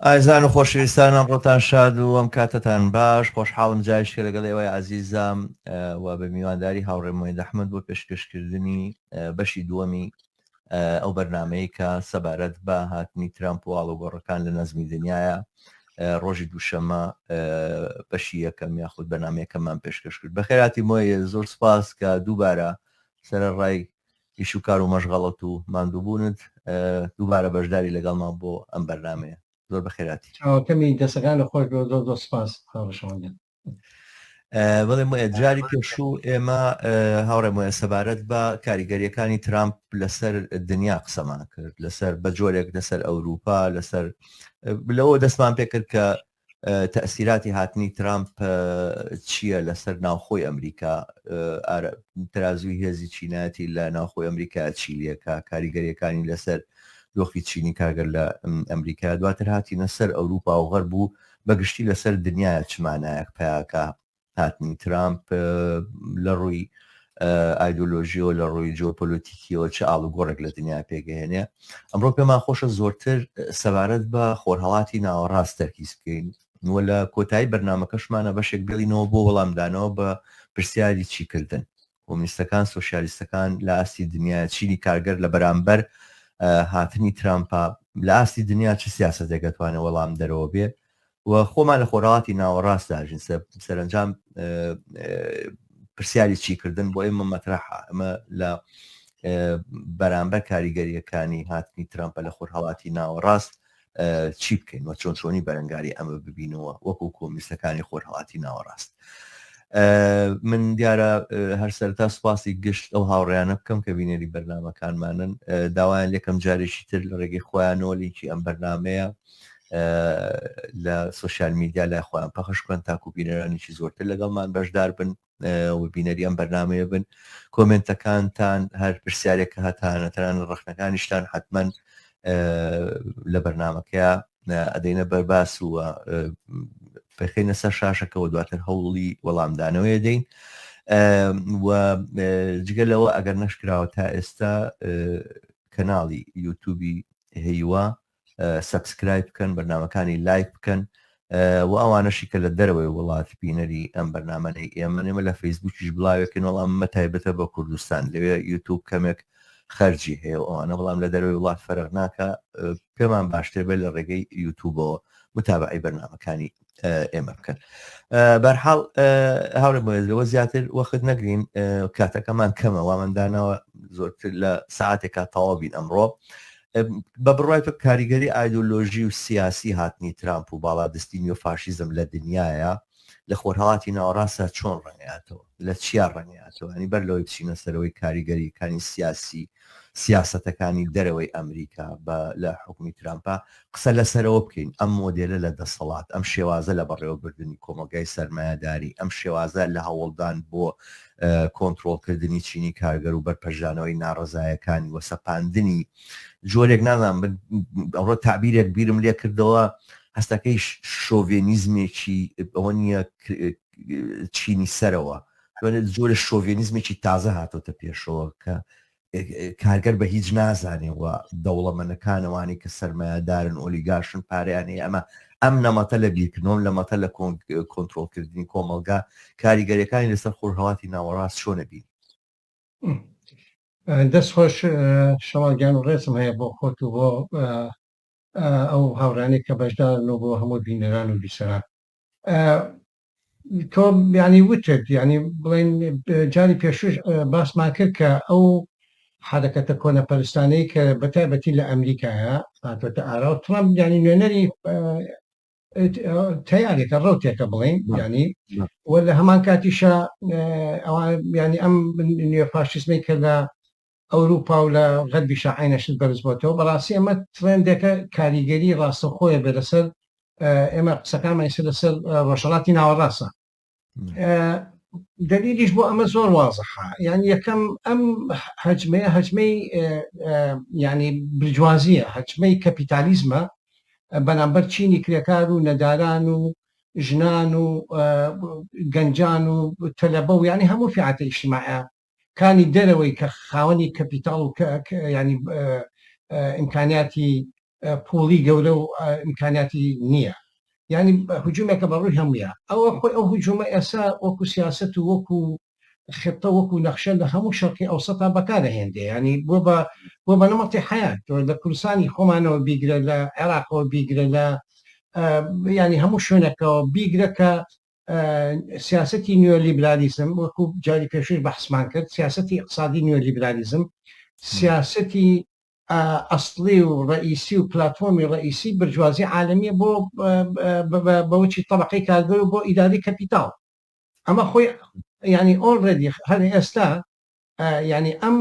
ئایزان و خۆشەویستانم ڕۆتان شاد و ئەم کاتتان باش خۆشحاڵم جایشکە لەگەڵ ئێوەی عەزیزم و بە میوانداری هاوڕێمەوەی دەحمد بۆ پێشکەشکردنی بەشی دووەمی ئەو بەرنامەیە کە سەبارەت بە هاتنی ترامپ و ئاڵوگۆڕەکان لە نەزمی دنیاە ڕۆژی دووشەمە بەشی یەکەم یاخود بەنامەیەکەمان پێشکەش کرد. بەخێراتی مۆیە زۆر سپاس کە دووبارە سەرەڕای ئیش و کار و مەشغەڵەت و ماندووبوونت دووبارە بەشداری لەگەڵمان بۆ ئەم بەرنامەیە. زۆر بەخێراتی کەمی دەستەکان لە خۆش زۆر سپاس هاوڕێشەوەندن. بڵێ وایە جاری پێشوو ئێمە هاوڕێم وایە سەبارەت بە کاریگەریەکانی ترامپ لەسەر دنیا قسەمان کرد لەسەر بە جۆرێک لەسەر ئەوروپا لەسەر لەوە دەستمان پێ کرد کە تەئسیراتی هاتنی ترامپ چییە لەسەر ناوخۆی ئەمریکا ترازوی هێزی چیناتی لە ناوخۆی ئەمریکا چیلیەکە کاریگەریەکانی لەسەر دۆخی چینی کارگەر لە ئەمریکا دواتر هاتیینە سەر ئەوروپا و غەرب بوو بەگشتی لەسەر دنیاە چمانایەک پیاکە هاتنی ترامپ لە ڕووی ئایدۆلۆژیۆ لە ڕووی جۆپۆلیتیکیەوە چه ئاڵوگۆڕێک لە دنیا پێگەهێنێ. ئەمڕۆ پێمان خۆشە زۆرتر سەبارەت بە خۆرهەڵاتی ناوەڕاست تەرکیز بکەین وە لە کۆتایی بەرنامەکەشمانە بەشێک بێڵینەوە بۆ وەڵامدانەوە بە پرسیاری چیکردن کۆمونیستەکان سۆشیالیستەکان لە ئاستی دنیا چینی کارگەر لە بەرامبەر هاتنی ترامپا لە ئاستی دنیا چه سیاسەتێک دەتوانێت وەڵام دەرەوە بێ و خۆمان لە خۆراڵاتی ناوەڕاست داژین سەرنجام پرسیاری چیکردن بۆ ئێمە مەترەحە ئەمە لە بەرامبەر کاریگەریەکانی هاتنی ترامپە لە خۆرهەڵاتی ناوەڕاست چی بکەین و چۆن چۆنی بەرەنگاری ئەمە ببینەوە وەکو کۆمونیستەکانی خۆرهەڵاتی ناوەڕاست. من دیارە هەر سەرتا سوپاسی گشت ئەو هاوڕێیانە بکەم کە بینێری بەرنامەکانمانن داوایان لێکم جارێکی تر لە ڕێگەی خۆیانەوە لینکی ئەم بەرنامەیە لە سوۆسیال میدیا لای خۆیان پەخش بکەن تاکو بینەرانێکی زۆرتر لەگەڵمان بەشدار بن و بینەری ئەم بەرنامەیە بن کۆمنتەکانتان هەر پرسیارێکە هەتانە تەنانە ڕەخنەکانیشتان حتمەن لە بەرنامەکەیە ئەدەینە بەرباس وە پێخینە سەر شاشەکەەوە دواتر هەوڵی وەڵامدانەوەی دەین و جگەلەوە ئەگەر نەشکراوە تا ئێستا کەناڵی یوتیوبی هەیوە سەبسکرایب بکەن بەرنامەکانی لایک بکەن و ئەوانەشی کە لە دەرەوەی وڵات بینەری ئەم بەرنامەی ئێمە لە فەیسبووکیش بڵاوێکن وەڵام مە تایبەتە بە کوردستان لەوێ یوتیوب کەمێک خەرجی هەیە ئەوانە بەڵام لە دەرەوەی وڵات فەرق ناکە پێمان باشتر بێت لە ڕێگەی یوتیوبەوە متابعی بەرنامەکانی ئێمە بکەن. بەرحاڵ هاوڕێمەوە زیاتر وەخت نەگرین کاتەکەمان کەمە وامەندانەوە زۆرتر لە ساعتێکا تەواو بین ئەمڕۆ بە بڕای تۆ کاریگەری ئایدۆلۆژی و سیاسی هاتنی ترامپ و باڵادستی نیۆفاشیزم لە دنیاە لە خۆرهەڵاتی ناوەڕاستە چۆن ڕەنگەیاتەوە لە چیا ڕەنگەیاتەوە ئەنی بەر لەوەی بچینە سەرەوەی کاریگەریەکانی سیاسی سیاسەتەکانی دەرەوەی ئەمریکا بە لە حکومی ترامپا قسە لەسەرەوە بکەین ئەم مۆدێلە لە دەسەڵات ئەم شێوازە لە بەڕێوەبردننی کۆمەلگای سەرمایهداری ئەم شێوازە لە هەوڵدان بۆ کۆنتترۆلکردنی چینی کارگەر و بەرپەرژانەوەی ناڕزایەکانی وە سەپاندنی جۆرێک نازان ئەوڕۆ تعبیرێک بیرم لێ کردەوە هەستەکەی شۆڤێنیزمێکی ئەوە نییە چینی سەرەوە جۆرە شۆڤێنیزمێکی تازە هاتۆتە پێشەوە کە کارگەر بە هیچ نازانێەوە دەوڵەمەنەکانەوانی کە سەرمایهدارن ئۆلیگاشن پارەیانەیە ئەم نەمەتە لە بیرکردنەوەم لە مەتە لە کۆنتترۆلکردنی کۆمەلگا کاریگەریەکانی لەسەر خۆرهەڵاتی ناوەڕاست چۆنە بین. دەست خۆش شەواگیان و ڕێزم هەیە بۆ خۆت و بۆ ئەو هاوڕانێک کە بەشدارنەوە بۆ هەموو بینەران و بیسەران. تۆ ینی وتت ینی بڵێن جاری پێشوش باسمان کرد کە ئەو حرەکەتە کۆنەپەرستانەی کە بەتایبەتی لە ئەمریکایە هاتوۆتە ئارا و ترامپ ینی نوێنەری تیارێکە ڕوتێکە بڵێن ینی وە لە هەمان کاتیشە ینی ئەم نیۆفاشیزمی کە لە ئەوروپا و لە غەربیشە عینەشت بەرز بۆتەوە بەڕاستی ئەمە ترێندێکە کاریگەری ڕاستەخۆیە بێ لەسەر ئێمە قسەکانمان لەسەر ڕۆژهەڵاتی ناوەڕاستە. دلیلیش بۆ ئەمە زۆر وازەحە یعنی یەکەم ئەم هەجمەی ینی برجوازیە هەجمەی کەپیتالیزمە بەنامبەر چینی کرێکار و نەداران و ژنان و گەنجان و تەلەبە و ینی هەموو فیعاتە ئیجتیماعیە کانی دەرەوەی کە خاوەنی کەپیتاڵ و ینی ئیمکانیاتی پۆڵی گەورە و ئیمکاناتی نییە ینی هجوومێکە بەڕووی هەمویە ئەوە خۆی ئەو هجوومە ئێسا وەکو سیاست و وەکو خطە وەکو نەخشە لە هەموو شەرقی ئەوسەتا بەکارەهێندێ ینی بۆ بە نەمەڵی حیات لە کوردستانی خۆمانەوە بیگرە لە عێراقەوە بیگرە لە ینی هەموو شوێنەکەەوە بیگرە کە سیاستی نیۆلیبرالیزم وەکو جاری پێشوش بەحسمان کرد سیاستی اقتصادی نیۆلیبرالیزم سیاستی ئەسڵی و ڕئیسی و پلتفۆمی ڕئیسی برجوازی عالمیە بۆ بەوچی طبقەی کارگەر و بۆ ئیداری کەپیتاڵ ئەمە خۆی ینی ئۆڵڕێدی هەر ئێستا ینی ئەم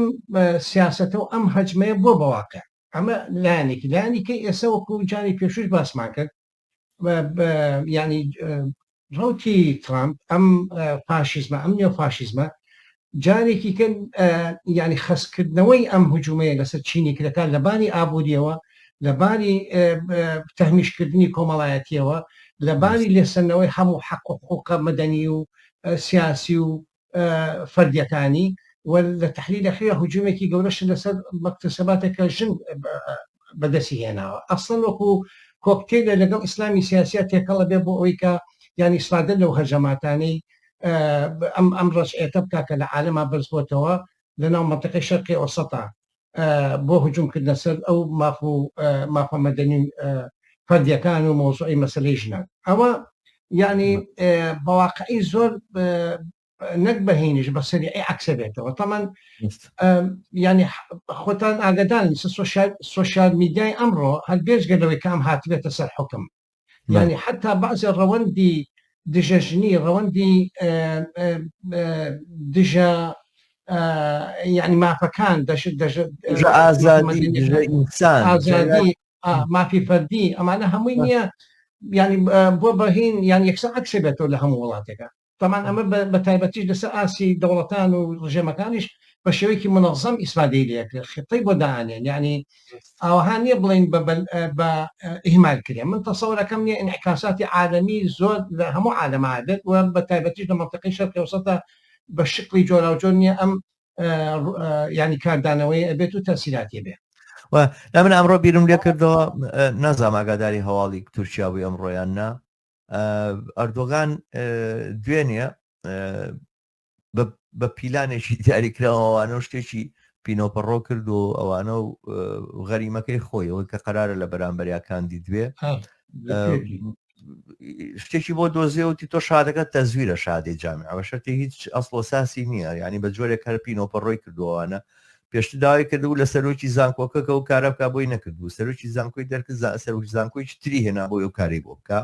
سیاستە و ئەم هەجمەیە بۆ بەواقع ئەمە لایەنێکی لایەنیکەی ئێستا وەکو جاری پێشوش باسمان کرد ینی ڕوتی ترامپ ئەم فاشیزمە ئەم نێو فاشیزمە جارێکی کە ینی خەسکردنەوەی ئەم هجوومەیە لەسەر چینی کرەکان لەبانی ئابوووریەوە لەباری تەهمیشکردنی کۆمەڵایەتیەوە لەباری لێسەرنەوەی هەموو حەق و حقوقە مەدەنی و سیاسی و فەردیەکانی و لە تحلیل ئەخیرا هجوومێکی گەورەش لەسەر مەکتسەباتێکە ژن بەدەستی هێناوە ئەسڵ وەکو کۆکتێلە لەگەڵ ئیسلامی سیاسی تێکەڵە بێ بۆ ئەوەی کە ینی سادە لەو هەژەماتانەی ئەم ڕژئێتە بکە کە لە عالەما بەرزبووتەوە لەناو منطقەی شەرقی ئەوسەتا بۆ هجوومکردنە سەر ئەو مافە مەدەنی فەردیەکان و مۆزوعی مەسەلەی ژنان ئەوە ینی بەواقعی زۆر نەک بەهێنیش بە سەریعی عەکسە بێتەوە تەمان ینی خۆتان ئاگدان سۆشیال میدیای ئەمڕۆ هەر بێژگەلەوەی کام هاتبێتە سەر حکم ینی حتا بەعزێ ڕەوەندی دژەژنی ڕەوەندی دژە ینی مافەکان ئازادی مافی فەردی ئەمانە هەمووی نییە ینی بۆ بەهین یان یەکسەر عەکسێ بێتەوە لە هەموو وڵاتێکە تەمان ئەمە بە تایبەتیش لەسەر ئاسی دەوڵەتان و ڕژێمەکانیش بە شێوەیەکی منەظەم ئیسفادەی لێکرێت خطەی بۆ داهانێن ینی ئەوها نییە بڵین بە ئیهمال کرێ من تەسەورەکەم نییە ئینعکاساتی عالەمی زۆر لە هەموو عالەما بێت و بە تایبەتیش لە مەنطقەی شەرقی ئەوسەتا بە شکلی جۆرا و جۆر نییە ئەم ینی کاردانەوەی ئەبێت و تەسیراتی بێت لا من ئەمڕۆ بیرم لێ کردەوە نازام ئاگاداری هەواڵی تورکیا بووی ئەمڕۆیان نا ئەردۆغان دوێنێ بە پیلانێکی دیاریکراوەوانە شتێکی پینۆپەڕۆ کرد و ئەوانە و غەریمەکەی خۆی ئەوەی کە قەرارە لە بەرامبەریاکاندی دوێ شتێکی بۆ دۆزیە وتی تۆ شادەکە تەزویرە شادی جامع ئەوە شەرتی هیچ ئەسڵۆساسی نییە ینی بە جۆرێک هەر پینۆپەڕۆی کردووانە پێشتر داوای کردبوو لە سەرۆکی زانکۆکەکە و کارە بکە بۆی نەکردبوو سەرۆکی زانکۆی دەرکرد سەرۆکی زانکۆی تری هێنا بۆی و کاری بۆ بکە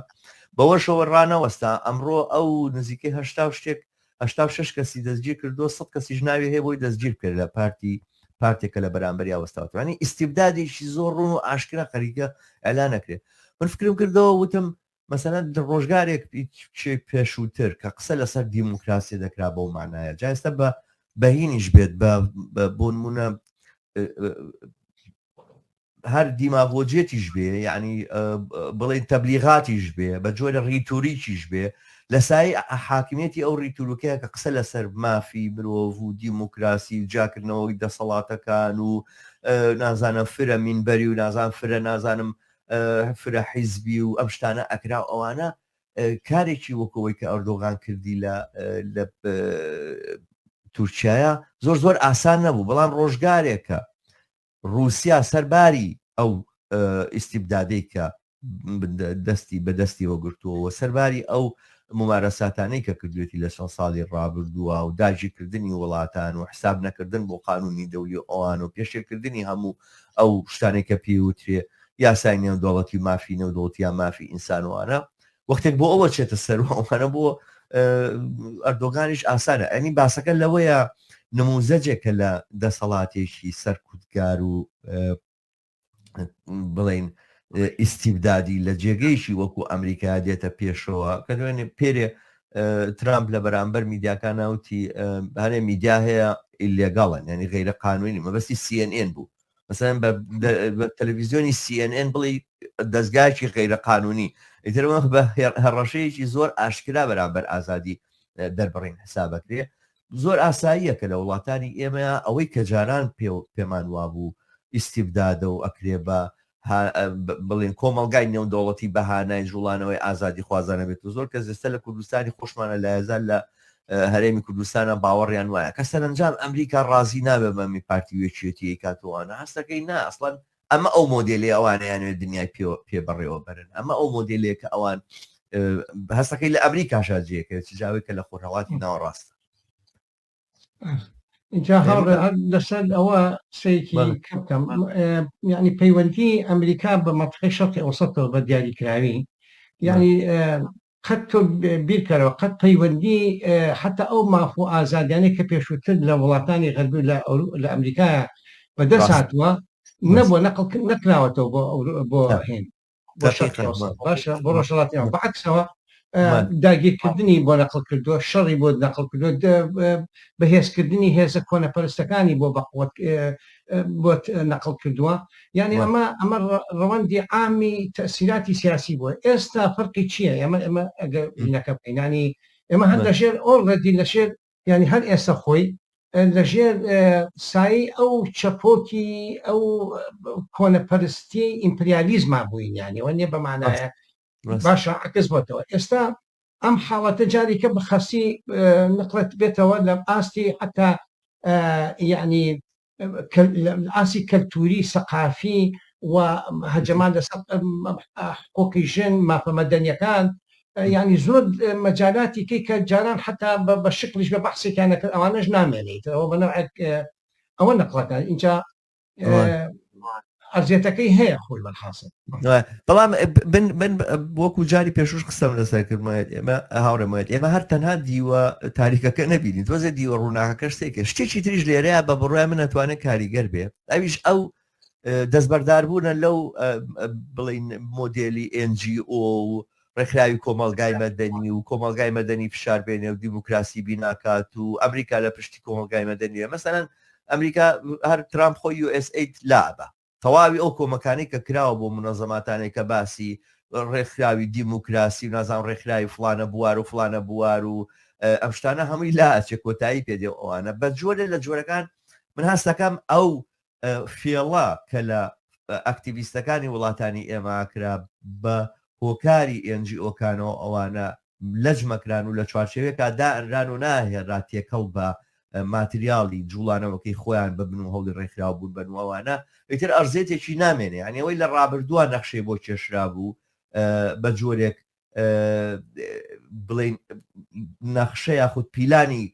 بەوەشەوە ڕانەوەستا ئەمڕۆ ئەو نزیکەی هەشتا و شش کەسی دەستگیر کردو 100 کەسی ژناوی هەیە بۆی دەستگیر کرد لە پارتێکە لە بەرامبەری ئاوەستاوەتوانی ئیستیبدادێکی زۆر ڕوون و ئاشکرا خەریکە ئەلان نەکرێت من فکرم کردەوە وتم مەسەلەن ڕۆژگارێک پێشووتر کە قسە لەسەر دیموکراسی دەکرا بۆ معنایە جا ئێستا بەهینیش بێت بۆ نمونە هەر دیماغۆجێتیش بێ یعنی بڵێن تەبلیغاتیش بێ بە جۆرە ڕیتوریکیش بێ لە سای حاکمیەتی ئەو ڕیتورەکەیە کە قسە لەسەر مافی مرۆڤ و دیموکراسی جاکردنەوەی دەسەڵاتەکان و نازانم فرە مینبەری و نازان فرە نازانم فرە حیزبی و ئەم شتانە ئەکرا ئەوانە کارێکی وەکەوەی کە ئەردۆغان کردی لە تورکیایە زۆر ئاسان نەبوو بەڵام ڕۆژگارێکە رووسیا سەرباری ئەو ئیستیبدادەی کە بەدەستیەوە گرتووەوە سەرباری ئەو ممارەساتانەی کە کردوێتی لە ساڵی ڕابردووە و داگیرکردنی وڵاتان و حساب نەکردن بۆ قانونی دەولی ئەوان و پێشێکردنی هەموو ئەو شتانێک کە پێوترێ یاسای نێودوڵەتی مافی نێودوڵەتیان مافی ئینسانوانە وەختێک بۆ ئەوە چێتە سەروانە بۆ ئەردۆغانیش ئاسانە ئەنی باسەکە لەوەیە نموزەجێکە لە دەسەڵاتێکی سەرکوتگار و بڵێن ئیستیبدادی لە جێگەیشی وەکو ئەمریکا دێتە پێشەوە کە دوێنێ پێرێ ترامپ لە بەرامبەر میدیاکان ناوتی هەرێ میدیا هەیە ئیلێگاڵن ینی غیرە قانونی مەبەستی CNN بوو مثلا بە تەلەڤیزیۆنی CNN بڵێ دەستگایکی غیرە قانونی ئیترەوە بە هەڕەشەیەکی زۆر ئاشکرا بەرامبەر ئازادی دەربڕین حسابەکرێ زۆر ئاساییە کە لە وڵاتانی ئێمە ئەوەی کە جاران پێمان وابوو ئیستیبدادە و ئەکرێ بە بڵێن کۆمەڵگای نێودەوڵەتی بەهانای ژوڵانەوەی ئازادی خوازانە بێت و زۆر کەس ئێستا لە کوردستانی خۆشمانە لە هێزار لە هەرێمی کوردستانە باوەڕیان وایە کە سەرنجام ئەمریکا ڕازی نابێ بەمی پارتی وێکیەتی کاتوانە هەستەکەی نا ئەسڵەن ئەمە ئەو مۆدلی ئەوانەیانوێت دنیای پێبڕێەوە بەرن ئەمە ئەو مۆدلەیە کە ئەوان هەستەکەی لە ئەمریکاشا جێکە چجاوی کە لە خۆرهەڵاتی ناوەڕاستە اینجا لەسەر ئەوە سەیەکی کەم یعنی پەیوەندی ئەمریکا بە مەنطقەی شەرقی ئەوسەتەوە بە دیاریکراوی یعنی قەت تۆ بیرکەرەوە قەت پەیوەندی حتا ئەو مافۆ ئازادیانەی کە پێشووتر لە وڵاتانی غەربی لە ئەمریکا بەدەست هاتووە نەبووە نەکراوەتەوە بۆ هێن باشە بۆ ڕۆژهەڵاتیان بەعکسەوە داگیرکردنی بۆ نەقڵ کردووە شەڕی بۆ نەقڵ کردووە بەهێزکردنی هێزە کۆنەپەرستەکانی بۆ بەقوت بۆ نەقڵ کردووە یعنی ئەمە ڕەوەندی عامی تەسیراتی سیاسی بووە ئێستا فەرقی چییە ئەمە ئەگەر بینەکە بکەینانی ئێمە هەر لەژێر ئۆڵڕەدی لەژێر ینی هەر ئێستا خۆی لەژێر سایی ئەو چەپۆکی ئەو کۆنەپەرستی ئیمپریالیزما بووین یانی وە نیە بەمانایە باشە عکس بۆتەوە ئێستا ئەم حاڵەتە جارێکە بەخەسی نقلت بێتەوە لە ئاستی حتا یعنی ئاسی کەلتوری سەقافی و هەجەمان لەسەر حقوقی ژن مافەمەدەنیەکان یعنی زۆر مەجالاتی کەی کە جاران حتا بە شکلیش بە بەحسێکیانەکە ئەوانەش نامێنیت ئەوە بەنەوەک ئەوە نەقڵەکان اینجا ئەرزێتەکەی هەیە خۆی بەرحاصل بەڵام وەکو جاری پێشوش قسەم لەسەر کردمایەت ئێمە هاوڕێمایەت ئێمە هەر تەنها دیوە تاریکەکە نەبینین تۆزە دیوە ڕووناکەش سێکە شتێکی تریش لێرەیە بە بڕای من نەتوانێت کاریگەر بێ ئەویش ئەو دەستبەرداربوونە لەو بڵین مۆدێلی NGO و ڕێکخراوی کۆمەلگای مەدەنی و کۆمەلگای مەدەنی فشار بێنێ و دیموکراسی بیناکات و ئەمریکا لە پشتی کۆمەلگای مەدەنیە مەسەلەن ئەمریکا هەر ترامپ خۆی USA لابە تەواوی ئەو کۆمەکانی کە کراوە بۆ منەظەماتانێک کە باسی ڕێکخراوی دیموکراسی و نازان ڕێکخراوی فلانە بوار و فلانە بوار و ئەم شتانە هەمووی لاچێ کۆتایی پێدێ ئەوانە بە جۆرە لە جۆرەکان من هەستەکەم ئەو فێڵە کە لە ئەکتیڤیستەکانی وڵاتانی ئێماکرا بە هۆکاری NGOکانەوە ئەوانە لەجمەکران و لە چوارچێوێکا دائەنران و ناهێڕات تێکەڵ بە ماتریاڵی جوڵانەوەکەی خۆیان ببن و هەوڵی ڕێکخراو بوون بنەوەوانە ئیتر ئەرزێتێکی نامێنێ ئەوەی لە ڕابردووە نەخشەی بۆ کێشرا بوو بە جۆرێک بڵین نەخشە یاخود پیلانی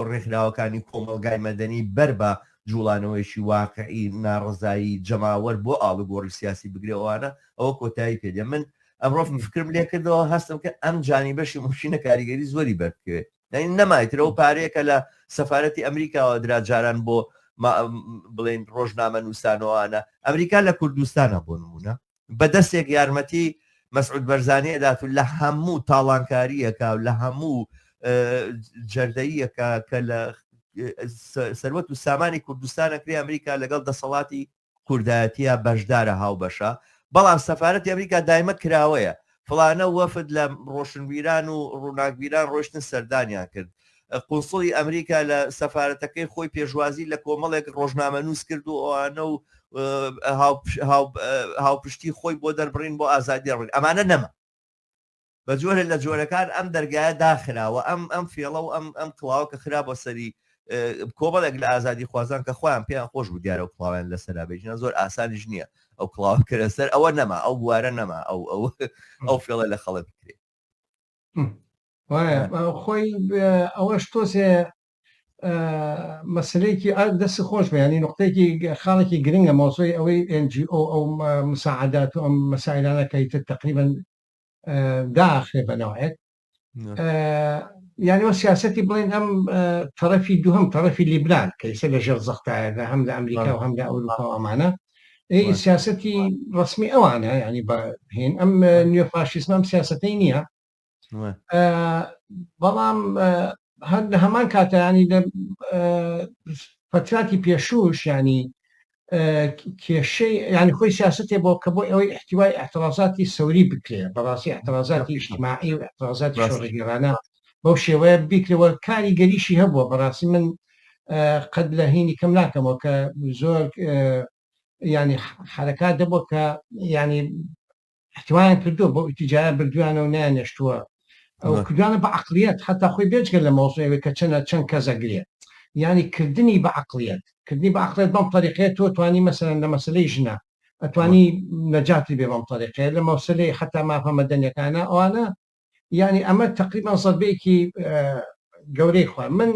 ڕێکخراوەکانی کۆمەلگای مەدەنی بەر بە جوڵانەوەیشی واقعی ناڕزایی جەماوەەر بۆ ئاڵگۆڕی سیاسی بگرێەوەوانە ئەوە کۆتایی پێدێ من ئەمڕۆ فکرم لێ کردەوە هەستم کە ئەم جانی بەشی موشینە کاریگەری زۆری بەرکوێت نەمایترەوە پارەیەکە لە سەفارەتی ئەمریکاوە درا جاران بۆ بڵێن ڕۆژنامە نووسانەوەوانە ئەمریکا لە کوردستانە بۆ نمونە بەدەستێک یارمەتی مەسعود بەرزانی ئەدات و لە هەموو تاڵانکاریەکە و لە هەموو جەردەیەکە کە لە سەروەت و سامانی کوردستانەکری ئەمریکا لەگەڵ دەسەڵاتی کوردایەتیە بەشدارە هاوبەشە بەڵام سەفارەتی ئەمریکا دایمە کراوەیە فلانە وەفد لە ڕۆشنبیران و ڕووناکبیران ڕۆشتن سەردانیان کرد قونسڵی ئەمریکا لە سەفارەتەکەی خۆی پێشوازی لە کۆمەڵێک ڕۆژنامە نووس کرد و ئەوانە و هاوپشتی خۆی بۆ دەربڕین بۆ ئازادی ڕێن ئەمانە نەما بە جۆرە لە جۆرەکان ئەم دەرگایە داخراوە ئەم فێڵە و ئەم کڵاو کە خرا بۆ سەری کۆمەڵێک لە ئازادی خوازان کە خۆیان پێیان خۆش بوو دیارە و کڵاویان لەسەرا بێژنە زۆر ئاسانیش نییە ئەو کڵاو کرە سەر ئەوە نەما ئەو بوارە نەما ئەو فێڵە لە خەڵک بکرێت خۆی ئەوەش تۆزێ مەسلەیەکی دەست خۆش بە ینی نقطەیەکی خاڵێکی گرنگە مۆزۆی ئەوەی NGO ئەو مساعدات و ئەم مەسائلانەکەیتر تقریبا داخێ بەنەوەیەک یعنی وە سیاسەتی بڵێن ئەم تەرەفی دووهەم تەرەفی لیبرال کە ئێستا لە ژێر زەختایەکە هەم لە ئەمریکا و هەم لە ئەوروپا و ئەمانە سیاسەتی ڕسمی ئەوانە ینی بەهێن ئەم نیۆفاشیسمە ئەم سیاسەتەی نییە بەڵام هەر لە هەمان کاتەیانی لە فتراتی پێشوش ینی کێشەی ینی خۆی سیاستێ بۆ کە بۆ ئەوەی احتیوای احترازاتی سەوری بکرێ بەڕاستی احترازاتی اجتماعی و احترازاتی شۆڕێگەرانە بەو شێوەیە بیکرێەوە کاریگەریشی هەبووە بەڕاستی من قەت لە هینی کەم ناکەمەوە کە زۆر ینی حرکات دەبوو کە ینی احتیوان کردو بۆ ئیتیجارە بردویانە و نیانێشتووە ئەو کردوانە بە عقلیەت حتا خۆی بێجگە لە مۆزوعەوەی کە چەند کەس ئەگرێت ینی کردنی بە عقلیەت بەم طریقێت تۆ توانی مەسەرەن لە مەسلەی ژنە ئەتوانی نەجاتی بێ بەم طریقێ لە مەوسلەی حتا مافە مەدەنیەکانە ئەوانە ینی ئەمە تقریبا سەدبەیەکی گەورەی خوار من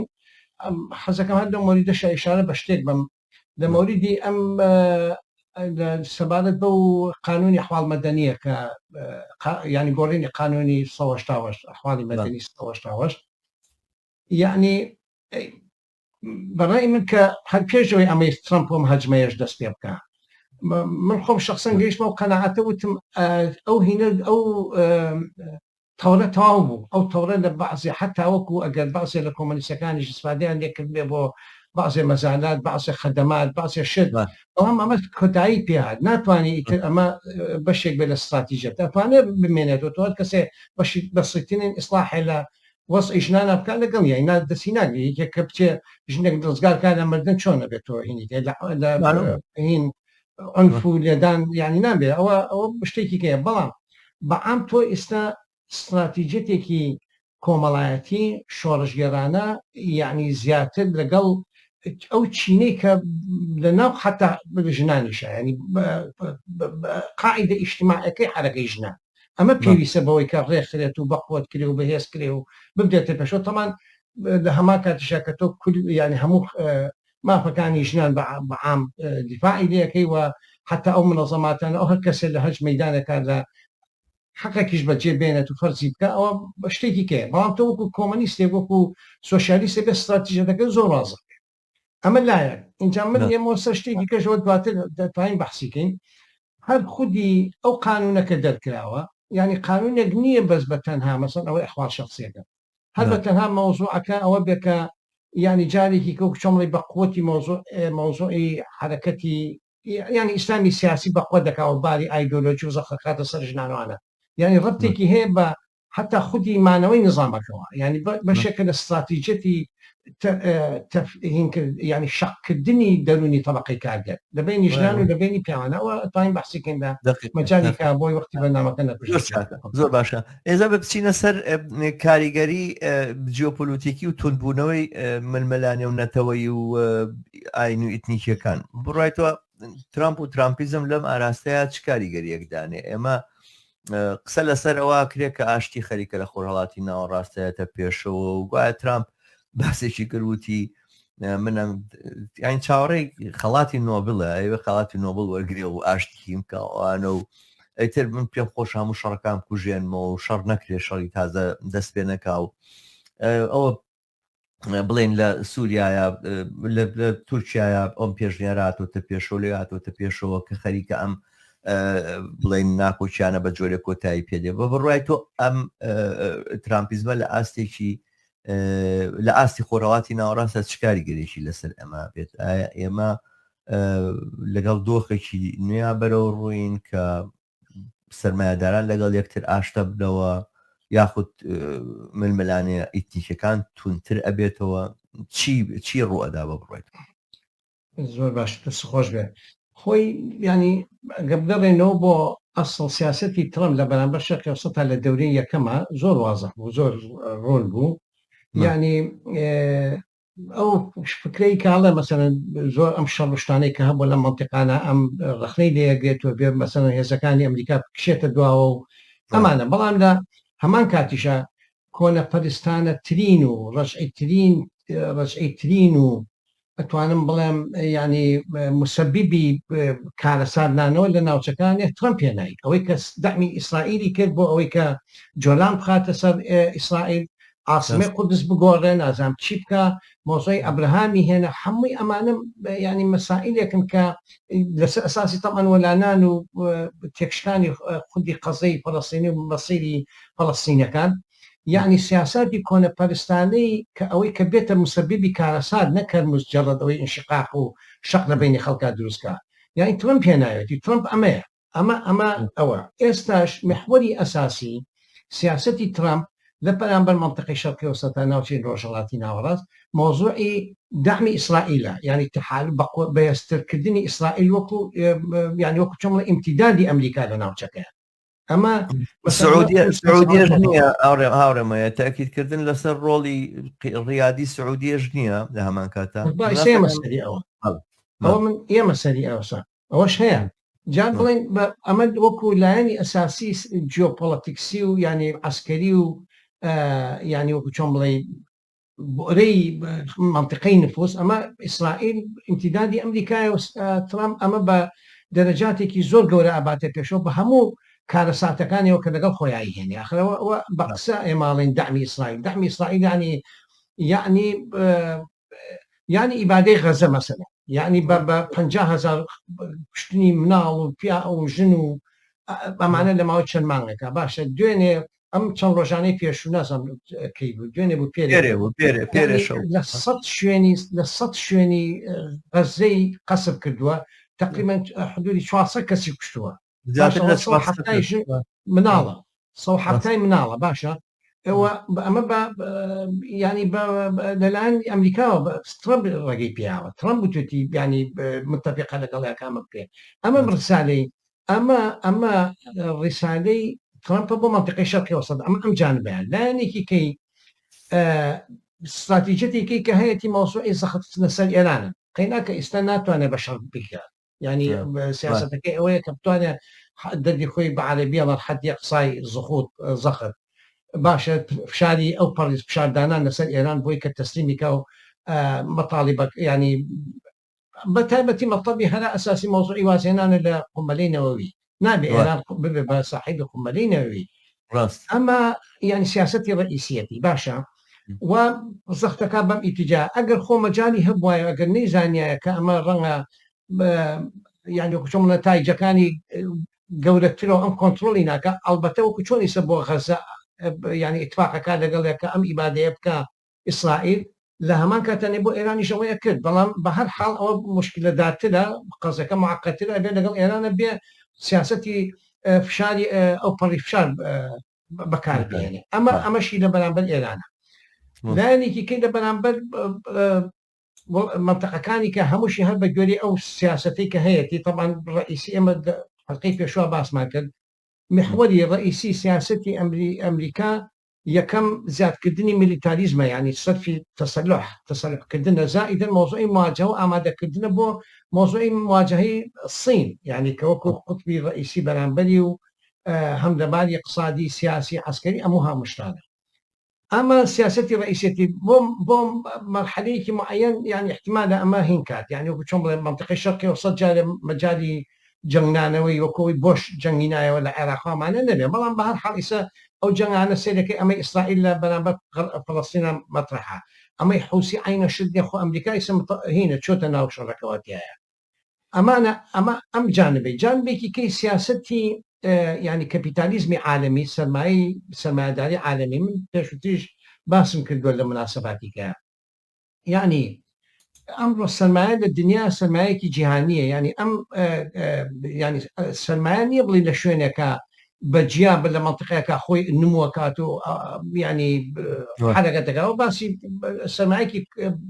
حەزەکەم هەر لە مۆریدەشە ئیشارە بە شتێک بم لە مۆریدی ئەم سەبارەت بە و قانونی ئەحواڵ مەدەنیە کە ینی گۆڕینی قانونی 1970 ئەحواڵی مەدەنی 1970 یعنی بەڕای من کە هەر پێشەوەی ئەمەی ترامپۆم هەجمەیەش دەست پێ بکە من خۆم شخصەن گەیشتمە و قەناعەتە وتم ئەو هینە ئەو تەورە تەواو بوو ئەو تەورە لە بەعزێ حتا وەکو ئەگەر بەعزێ لە کۆمەنیستەکانیش ئیسفادەیان لێکرد بێ بۆ بەعزێ مەزانات بەعزێ خەدەمات بەعزێ شت ئەوەم ئەمە کۆتایی پێهات ناتوانانی ئیتر ئەمە بەشێک بێ لە استراتیژیە دەتوانێت بمێنێتەوە تۆ کەسێ بەسیترین ئیسلاحی لە وەسعی ژنانە بکات لەگەڵ یان دەستی ناگری یەکێکە بچێ ژنێک دەستگارکار لە مردن چۆن نەبێتەوە هینی هین عنف و لێدان ینی نابێت ئەوە شتێکی کەیە بەڵام بەعام تۆ ئێستا استراتیژێتێکی کۆمەڵایەتی شۆڕژگەرانە یعنی زیاتر لەگەڵ ئەو چینەی کە لە ناو حتا ژنانیشە ینی قاعدە ئیجتیماعیەکەی حرەکەی ژنە ئەمە پێویستە بەوەی کە ڕێکخرێت و بەقوت کرێ و بەهێز کرێ و ببدێتە پێشەوە تەمان لە هەما کاتیشە کە تۆ ینی هەموو مافەکانی ژنان بەعام دیفاعی لەکەی و حتا ئەو منەظەماتانە ئەو هەر کەسێک لە هەج مەیدانەکان لە حقێکیش بەجێ بێنێت و فەرزی بکە ئەوە بە شتێکی کێ بەڵام تۆ وەکو کۆمەنیستێک وەکو سۆشیالیستێک بە استراتیژەکە زۆر ڕازە ئەمە لایەک اینجا من ئێمە سەر شتێکی کەشەوە دواتر دەتوانین بەحسیکەین هەر خودی ئەو قانونەکە دەرکراوە ینی قانونێک نییە بەس بە تەنها مەسەن ئەوەی ئەحواڵ شخصیەکە هەر بە تەنها مەوزوعەکە ئەوە بێکە ینی جارێکی کە چۆمڵی بە قوتی مەوزوعی حرەکەتی ینی ئیسلامی سیاسی بەخوا دەکاوە باری ئایدۆلۆژی و زەخەکاتە سەر ژنانوانە ینی ڕەبتێکی هەیە بە حتا خودی مانەوەی نظامەکەەوە ینی بەشێکە لە استراتیژەتی ینی شەقکردنی دەرونی تەبقەی کارگەر لەبینی ژنان و لەبینی پیاوانەوە ئەتوانین بەحسیکەیندا مەجالیکە بۆی وەختی بەنامەکە نەپشت زۆر باشە ئێزە بچینە سەر کاریگەری جیۆپۆلیتیکی و تونبوونەوەی ململانێ و نەتەوەی و ئاین و ئیتنیکیەکان بڕایتەوە ترامپ و ترامپیزم لەم ئاراستەیە چ کاریگەریەکدانێ ئێمە قسە لەسەر ئەوە کرێت کە ئاشتی خەریکە لە خۆرهەڵاتی ناوەڕاستەیەتە پێشەوە و گوایە ترامپ باسێکی کردوتی منم یان چاوەڕێی خەڵاتی نۆبلە ئەوە خەڵاتی نۆبل وەرگێ و ئاشتیم کەوانە و ئەیتر من پێم خۆش هەموو شەڕەکان کوژێنمەوە و شەڕ نەکرێ شەڕی تازە دەست پێ نەکاو ئەوە بڵێن لە سووریایە لە تورکایە ئەم پێشنیاراتۆتە پێشەوە لێ هاتۆتە پێشەوە کە خەریکە ئەم بڵێن ناکۆچیانە بە جۆرە کۆتایی پێدێ بە بڕای تۆ ئەم ترامپیزمە لە ئاستێکی لە ئاستی خۆرەڵاتی ناوەڕاستە چ کاریگەرێکی لەسەر ئەمە بێت ئێمە لەگەڵ دۆخێکی نوێ بەرەو ڕووین کە سەرمایه‌داران لەگەڵ یەکتر ئاشتە بنەوە یاخود ململانێ ئیتنیکەکان تونتر ئەبێتەوە چی ڕوئەدا بە بڕێت زۆر باش خۆش بێ خۆی ینی گەبگەڕێنەوە بۆ ئەسڵ سیاسەتی ترامپ لە بەرامبەر شەقی سەتا لە دەورەی یەکەمە زۆر وازە بوو زۆر ڕۆن بوو ینی ئەو فکرەی کاڵە مەسەرەن زۆر ئەم شەڕشتانەی کە هەبوو لە منتیقانە ئەم ڕخنەی لێگرێتەوە بێ مەسەرەن هێزەکانی ئەمریکا کشێتە دواوە و ئەمانە بەڵام لە هەمان کاتیشە کۆنە پەرستانە ترین و ڕەجعی ترین و ئەتوانم بڵێم ینی مسببی کارەساردانەوە لە ناوچەکانی ترامپ پێنایی ئەوەی کە دەمی ئیسرائیلی کرد بۆ ئەوەی کە جۆلان بخاتە سەر ئیسرائیل ئاسمەی قودس بگۆڕێن ئازام چی بکە مۆزۆی ئەبراهامی هێنا هەمووی ئەمانە ینی مەسائلێکن کە لەسەر ئەساسی تەمان وەلانان و تێکشکانی خودی قەزەی فەڵەستینی و مەسیری فەڵەستینەکان یعنی سیاساتی کۆنە پەرستانەی کە ئەوەی کە بێتە مسببی کارەسات نەکرد مجرد ئەوەی انشقاق و شەق لە بینی خەڵکا دروستکە یعنی ترامپ پێناوێتی ترامپ ئەمەیە ئەمە ئەوە ئێستاش محوەری ئەساسی سیاسەتی ترامپ لبرامبر منطقة شرقي وسط ناوچين روجلاتي ناوراس موضوعي دعم إسرائيل يعني التحالف بيستركدني إسرائيل وكو يعني وكو جملة امتدادي أمريكا لناوچكا أما سعودية ژنیە هاوڕێمەیە تاکیدکردن لەسەر ڕۆڵی ڕیادی سعودیە ژنیە لە هەمان کاتە مەسەری ئەوە من ئێمە سەری ئەوسا ئەوەش هەیە جان بڵێن ئەمە وەکو لایەنی ئەساسی جیۆپۆلیتیکسی و ینی عسکەری و ینی وەکو چۆن بڵێ بۆرەی منطقەی نفوس ئەمە ئیسرائیل امتدادی ئەمریکای و ترامپ ئەمە بە دەرەجاتێکی زۆر گەورە ئاباتە پێشەوە بە هەموو کارە ساتەکانیەوە کە لەگەڵ خۆیایی هێنی ئەخرەوە بە قسە ئێماڵین دعمی ئیسرائیل يعني ئیبادەی غەزە مەسەلە يعني بە 50,000 کوشتنی مناڵ و پیا و ژن و ئەمانە لە ماوەی چەند مانگێکە باشە دوێنێ ئەم چەند ڕۆژانەی پێشوو نازانم کەی بوو دوێنێ بوو لە 100 شوێنی غەزەی قەسب کردووە تقریبا حدودی 400 کەسی کوشتووە مناڵە 170 مناڵە باشە ئەمە ینی لەلایەن ئەمریکاوە ترامپ ڕێگەی پیاوە ترامپ بتوێتی ینی متفقە لەگەڵ کامە بکرێ ئەمە ڕسالەی ئەمە ڕسالەی ترامپ بۆ منطقەی شەرقی وسط ئەمە ئەم جانبیان لایەنێکی کەی استراتیجەتێکی کە هەیەی مۆسوعی زەخت لەسەر ئێرانە قەیناکە ئێستا ناتوانێت بە شەڕ بکات يعني سياستەکەی ئەوەیە کە بتوانێت دەردی خۆی بە عەرەبیە مەرحەدی قسای زخوت زەخت باشە فشاری ئەو پەڕیز فشاردانان لەسەر ئێران بۆی کە تەسلیمیکە و مەطالیبە ینی بە تایبەتی مەطلبی هەرا ئەساسی مۆزوعی وازێنانە لە قومەلەی نەوەوی نابێ ئێران ببێ بە ساحیبی قومەلەی نەوەوی ئەمە ینی سیاسەتی ڕئیسیەتی باشە و زەختەکە بەم ئیتیجا ئەگەر خۆ مەجای هەبوایە ئەگەر نەیزانایە کە ئەمە ڕەنگە یان چۆن نەتایجەکانی گەورەترەوە ئەم کۆنتترۆلی ناکە ئەلبەتە وەکو چۆنی سە بۆ غەزە ینی ئیتفاقەکە لەگەڵێکە ئەم ئیبادەیە بکە ئیسرائیل لە هەمان کاتەنێ بۆ ئێرانی شەوەیە کرد بەڵام بە هەر حاڵ ئەوە مشکلەدارترە قەزەکە معقەترە بێ لەگەڵ ئێرانە بێ سیاسەتی فشاری ئەو پەڕی فشار بەکاربێنێ ئەمەشی لە بەرامبەر ئێرانە لایەنێکی کەی لە بەرامبەر منطقەکانی کە هەمووشی هەر بە گوێری ئەو سیاسەتی کە هەیەی طبعاً ڕئیسی ئێمە حەقی پێشوا باسمان کرد محوەری ڕئیسی سیاسەتی ئەمریکا یەکەم زیادکردنی میلیتاریزمە ینی سەرفی تەسەلحکردنە زائیدەن مۆزوعی مواجهە و ئامادەکردنە بۆ مۆزوعی مواجهەی سین ینی کە وەکو قوتبی ڕئیسی بەرامبەری و هەم لەباری اقتصادی سیاسی عسکەری ئەموو هەمووشتانە ئەمە سیاسەتی ڕئیسەتی بۆ مەرحەلەیەکی معەن ینی احتیمالە ئەمە هین کات ینی وەکو چۆن بڵێ منطقەی شەرقی وسط جارێ مەجای جەنگنانەوەی وەکەوەی بۆش جەنگی نایەوە لە عێراقامانە نەبێ بەڵام بە هەر حاڵیسە ئەو جەنگانە سێرەکەی ئەمە ئیسرائیل لە بەرامبەر فەڵەستینە مەطرحە ئەمەی حوسی عینە شدێ خۆ ئەمریکای هینە چۆتە ناو شەڕەکەوەتیایە ئەمانە ئەم جانبێکی کەی سیاسەتی ینی کەپیتالیزمی عالمی سەرمایه‌داری عالمی من پێشوتیش باسم کردووە لە مناسباتیکە ینی ئەمڕۆ سەرمایە لە دنیا سەرمایەکی جیهانیە ینی ئەم ینی سەرمایە نییە بڵی لە شوێنێکە بەجیا بە لە منطقەکە خۆی نمووەکات و ینی حەرەکە دەکەەوە باسی سەرمایەکی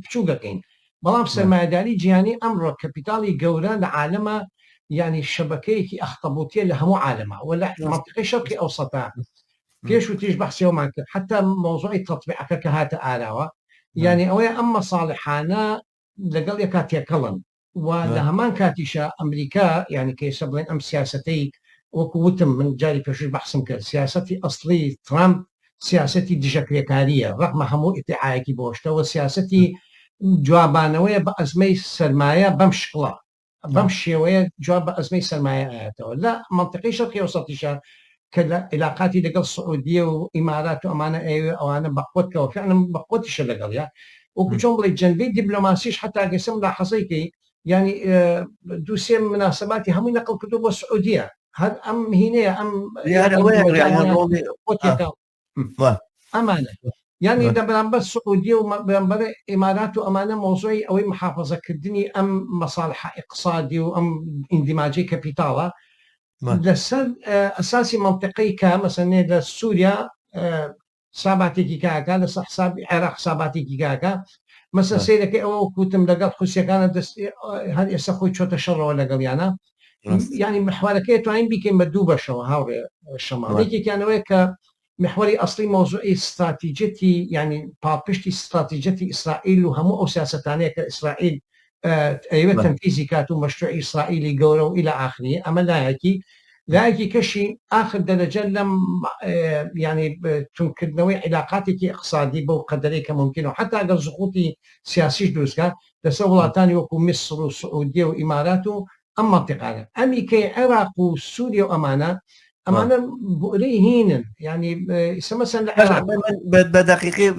بچوو دەکەین بەڵام سەرمایه‌داری جیهانی ئەمڕۆ کەپیتاڵی گەورە لە عالەمە ینی شەبکەیەکی ئەختەبوتیە لە هەموو عالەمە و لە منطقەی شەرقی ئەوسەتا پێش و تیش بەحسیەوەمان کرد حتا مۆزوعی تەطبیعەکە کە هاتە ئاراوە ینی ئەوەیە ئەم مەساڵحانە لەگەڵ یەکا تێکەڵن و لە هەمان کاتیشە ئەمریکا ینی کەیسە بڵێن ئەم سیاسەتەی وەکو وتم من جاری پێشوی بەحسم کرد سیاسەتی ئەسڵی ترامپ سیاسەتی دژەکرێکاریە ڕەحمە هەموو ئیتعایەکی بۆشتەوە سیاسەتی جوابانەوەیە بە ئەزمەی سەرمایە بەم شکڵە بەم شێوەیە جواب بە ئەزمەی سەرمایە ئاەتەوە لە منطقەی شەرقی ئەوسەتیشە کە لە علاقاتی لەگەڵ سعودیە و ئیمارات و ئەمانە ئەوانە بەقوتکەوە فعلا بەقوتیشە لەگەڵیا وەکو چۆن بڵێ جەنبەی دیبلۆماسیش حتا گەسم لە حەزەیکەی ینی دووسێ مناسباتی هەمووی نەقڵ کردو بۆ سعودیە هەر ئەم هینەیە ئەم ئەمانە ینی لە بەرامبەر سعودیە و بەرامبەر ئیمارات و ئەمانە مۆزوعی ئەوەی محافەزەکردنی ئەم مەساڵح اقتصادی و ئەم ئیندیماجی کەپیتاڵە لەسەر ئەساسی منطقەی کە مەسەنێ لە سووریا حساباتێکی کاکە لە حسابی عێراق حساباتێکی کاکە مەسە سیرەکەی ئەوە کوتم لەگەڵ خوسیەکانە هەر ئێستا خۆی چۆتە شەڕەوە لەگەڵیانە ینی محوارەکەی توانین بیکەین بە دوو بەشەوە هاوڕێ شەماڵێکێکیانەوەی کە محوری ئەسلی مۆزوعی استراتیجەتی ینی پاپشتی استراتیجەتی ئیسرائیل و هەموو ئەو سیاستانەیە کە ئیسرائیل ئەوێ تەنفیزی کات و مەشروعی ئیسرائیلی گەورە و ئیلە ئاخری ئەمە لایەکی کەشی آخر دەرەجە لەم ینی تونکردنەوەی علااقاتێکی اقتصادی بەو قەدەرەی کە ممکنە و حتا ئەگەر زخوتی سیاسیش دروستکە لەسەر وڵاتانی وەکو میسر و سعودیە و ئیمارات و ئەم منطقانە ئەمیکەی عێراق و سووریا و ئەمانە بۆرەی هینن ینی ئسمەسەن لە عێراق بە دقیقی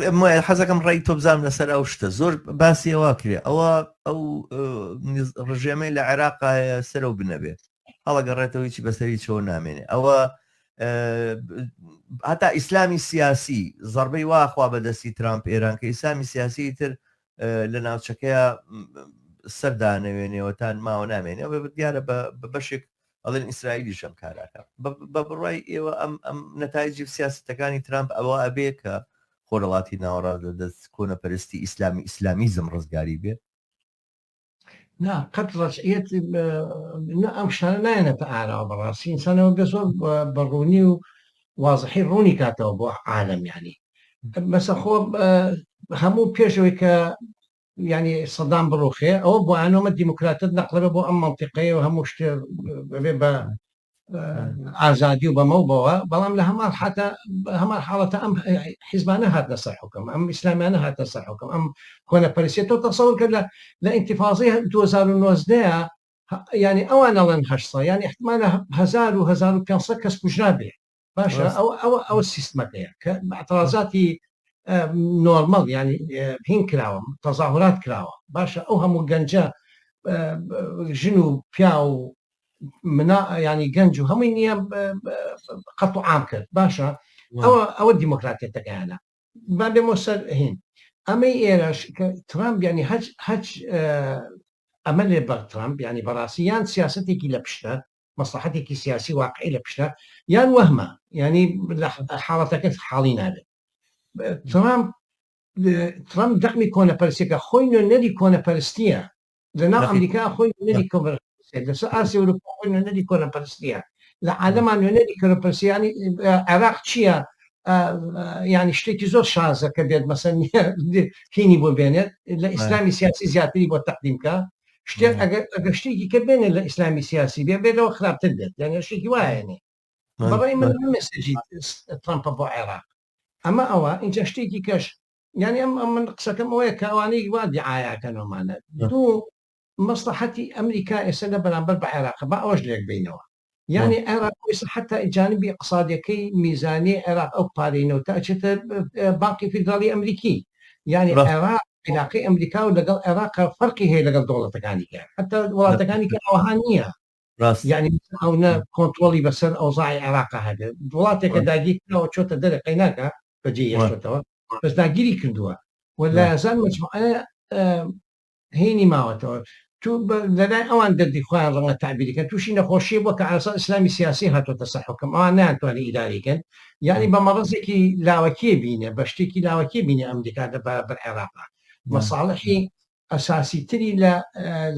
حەزەکەم ڕێی تۆ بزانم لەسەر ئەو شتە زۆر باسی ئەوە کرێ ئەوە ئەو ڕژێمەی لە عێراقایە سەرە و بنەبێت هەڵەگەڕێتەوەی چی بەسەری چۆ نامێنێ ئەوە هەتا ئیسلامی سیاسی زەربەی واخوا بەدەستی ترامپ ئێران کە ئیسلامی سیاسی تر لە ناوچەکەیە سەردانەوێنێەوەتان ماوە نامێنێ دیارە بە بەشێک ئەڵێن ئیسرائیلی شەم کاراکە بە بڕای ئێوە ئەم نەتایجی سیاستەکانی ترامپ ئەوە ئەبێ کە خۆرەڵاتی ناوەڕا لە دەست کۆنەپەرستی ئیسلامیزم ڕزگاری بێت قەت ڕەچێت ئەم شانە نایەنێتە ئاراوە بەڕاستی ئینسانەوە بێ زۆر بەڕوونی و وازحی ڕوونی کاتەوە بۆ عالم ینی مەسە خۆ هەموو پێشەوەی کە ینی سەدام بڕوخێ ئەوە بۆ ئانۆمە دیموکراتت نەقلبە بۆ ئەم منطقەیە و هەموو شتێ بێ بە ئازادی و بەمەوبەوە بەڵام لە هەمان حاڵەتە ئەم حیزبانە هاتنە سەر حکم ئەم ئیسلامیانە هاتنە سەر حکم ئەم کۆنەپەرسیە تۆ تەسەوڕ کرد لە ئینتیفاضی 2019 ینی ئەوان ئەڵێن 800 ینی احتمالە 1000 و 1500 کەس کوژرا بێ باشە ئەوە سیستمەکەیە کە اعتراضاتی نۆرمەڵ ینی هین کراوە تەظاهرات کراوە باشە ئەو هەموو گەنجە ژن و پیا و ینی گەنج و هەمووی نییە قەت و عام کرد باشە ئەوە دیموکراتێتەکەیانە با بێمە سەر هین ئەمەی ئێرەش کە ترامپ ینی هەج ئەمە لێ بەر ترامپ ینی بەڕاستی یان سیاستێکی لە پشتە مەسلحەتێکی سیاسی واقعی لە پشتە یان وەهمە ینی حاڵەتەکە حاڵی نابێت ترامپ دەقمی کۆنەپەرستیەکە خۆی نوێنەری کۆنەپەرستیە لەناو ئەمریکا خۆی نوێنەری لەسەر ئاسیا ئەوروپا خۆی نوێنەری کۆنەپەرستیە لە عالەمان نوێنەری کۆنەپەرستیانی عێراق چییە ینی شتێکی زۆر شازە کە بێت مەسەن هینی بۆ بێنێت لە ئیسلامی سیاسی زیاتری بۆ تەقدیمکە شتێک ئەگەر شتێکی کە بێنێت لە ئیسلامی سیاسی بێتەوە خراپتر بێت یعنی شتێکی وایەنێ بەڕای من مێسێجی ترامپە بۆ عێراق ئەمە ئەوە اینجا شتێکی کەش ینی من قسەکەم ئەوەیە کە ئەوانەی وا دیعایەکەنەوەمانە دوو مەسلحەتی ئەمریکا ئێستا لە بەرامبەر بە عێراق با ئەوەش لێک بینەوە یعنی عێراق حتا جانبی اقتصادیەکەی میزانی عێراق ئەو پارەینەوە تا ئەچێتە بانکی فیدراڵی ئەمریکی یعنی عێراق عێراقی ئەمریکا و لەگەڵ عێراق فەرقی هەیە لەگەڵ دەوڵەتەکانی کە حتا وڵاتەکانی کە ئەوها نییە یعنی ئەوە کۆنتترۆلی بەسەر ئەوزاعی عێراقا هەبێت وڵاتێکە داگیرکەوە چۆتە دەرەقەی ناکە بەجێ هێشتەوە بەس داگیری کردووە ولا زان مجموعە هینی ماوەتەوە تو لەلای ئەوان دەردی خۆیان ڕەنگە تعبیریکە تووشی نەخۆشیە بۆ کە ئاسا ئیسلامی سیاسی هاتوۆتە سەر حکم ئەوان ناتوانێت ئیداریکەن یعنی بە مەڕزێکی لاوەکیە بینێ بە شتێکی لاوەکی بینێ ئەمریکا بەرامبەر عێراقا مەساڵحی ئەساسی تری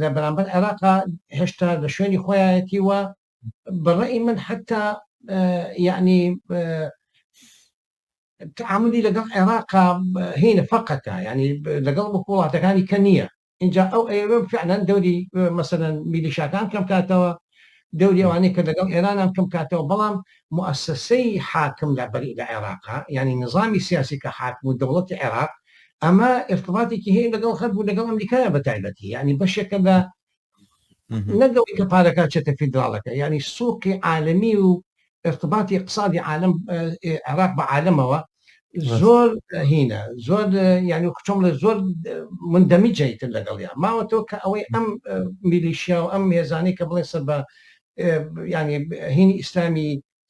لە بەرامبەر عێراقا هێشتا لە شوێنی خۆیەتی وە بەڕێی من حتا یعنی تعاملی لەگەڵ عێراقا هینە فەقەتە ینی لەگەڵ وڵاتەکانی کە نییە اینجا ئەو ئێوە فعلەن دەوری مەسەرەن میلیشاکان کەم کاتەوە دەوری ئەوانەیە کە لەگەڵ ئێرانان کەم کاتەوە بەڵام مؤسسەی حاکم لە بەری لە عێراقا ینی نظامی سیاسی کە حاکم و دەوڵەتی عێراق ئەمە ارتباطێکی هەیە لەگەڵ خەڵک و لەگەڵ ئەمریکایە بە تایبەتی ینی بەشێکە لە نەدەوری کە پارەکە چێتە فیدراڵەکە ینی سووقی عالەمی و ارتباطی اقتصادی عالم عێراق بە عالمەوە زۆر هینە زۆر ینی چۆم لە زۆر مندەمیجیتر لەگەڵیان ماوەتەوە کە ئەوەی ئەم میلیشیا و ئەم هێزانەی کە بڵێن سەر بە ینی هینی ئیسلامی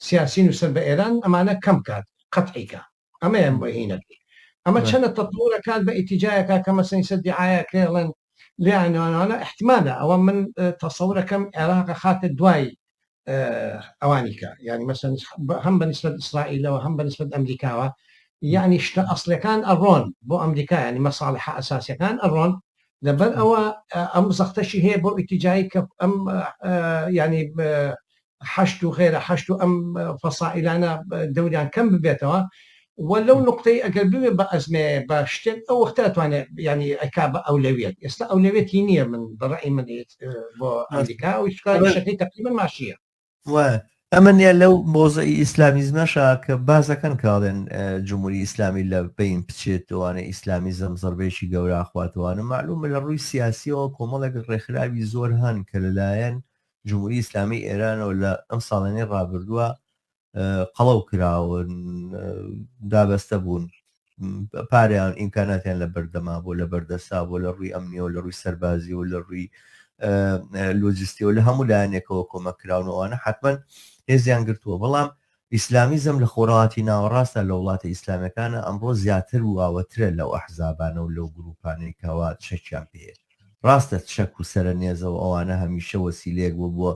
سیاسین و سەر بە ئێران ئەمانە کەم کات قەتعیکە ئەمەیان بۆ هینەکەی ئەمە چەندە تەطورەکات بە ئیتیجایەکە کە مەسەنی سەر دیعایەکەڵێن لێیانوانە احتمالە ئەوە من تەسەورەکەم عێراق خاتە دوای ئەوانیکە ینی مەسەن هەم بە نسبەت ئیسرائیلەوە هەم بە نسبەت ئەمریکاوە یعنی شتە ئەسڵەکان ئەڕۆن بۆ ئەمریکا ینی مەساڵحە ئەساسیەکان ئەڕۆن لەبەر ئەوە ئەم زەختەشی هەیە بۆ ئیتیجایی کە ئەم ینی حەشت و غێرە حەشت و ئەم فەسائلانە دەوریان کەم ببێتەوە و لەو نقطەی ئەگەر ببێ بە ئەزمێ بە شتێک ئەو وەختە ئەتوانێت ینی ئەکا بە ئەولەویەت ئێستا ئەولەوێتی نییە من بەڕێی من بۆ ئەمریکا و شکای تقریبا ماشیە ئەمەنیە لەو مۆزەی ئیسلامیزمەشە کە بازەکەن کاڵێن جمهوری ئیسلامی لە بین بچێتوانە ئیسلامیزم زەربێکی گەورە خواتوانە معلومە لە ڕووی سیاسیەوە کۆمەڵێک ڕێکخراوی زۆر هەن کە لەلایەن جمهوری ئیسلامی ئێرانەوە لە ئەم ساڵانەی ڕابردووە قەڵەو کراون دابەستە بوون پاریان ئیمکاناتیان لە بەردەما بۆ لە بەردەسا بۆ لە ڕووی ئەمنیەوە لە ڕووی سەربازی و لە ڕووی لۆجستیەوە لە هەموو لایەنێکەوە کۆمەکراونەوەوانە حتمما هێزیان گرتووە بەڵام ئیسلامیزم لە خۆڕاتی ناوەڕاستە لە وڵاتە ئیسلامەکانە ئەمڕۆ زیاتر واوەترە لەو ئەحزابانە و لەو گروپانەی کەوا شەکیان پێ ڕاستە شەک و سەرە نێزەوە ئەوانە هەمیشە وەسیلەیەک بووە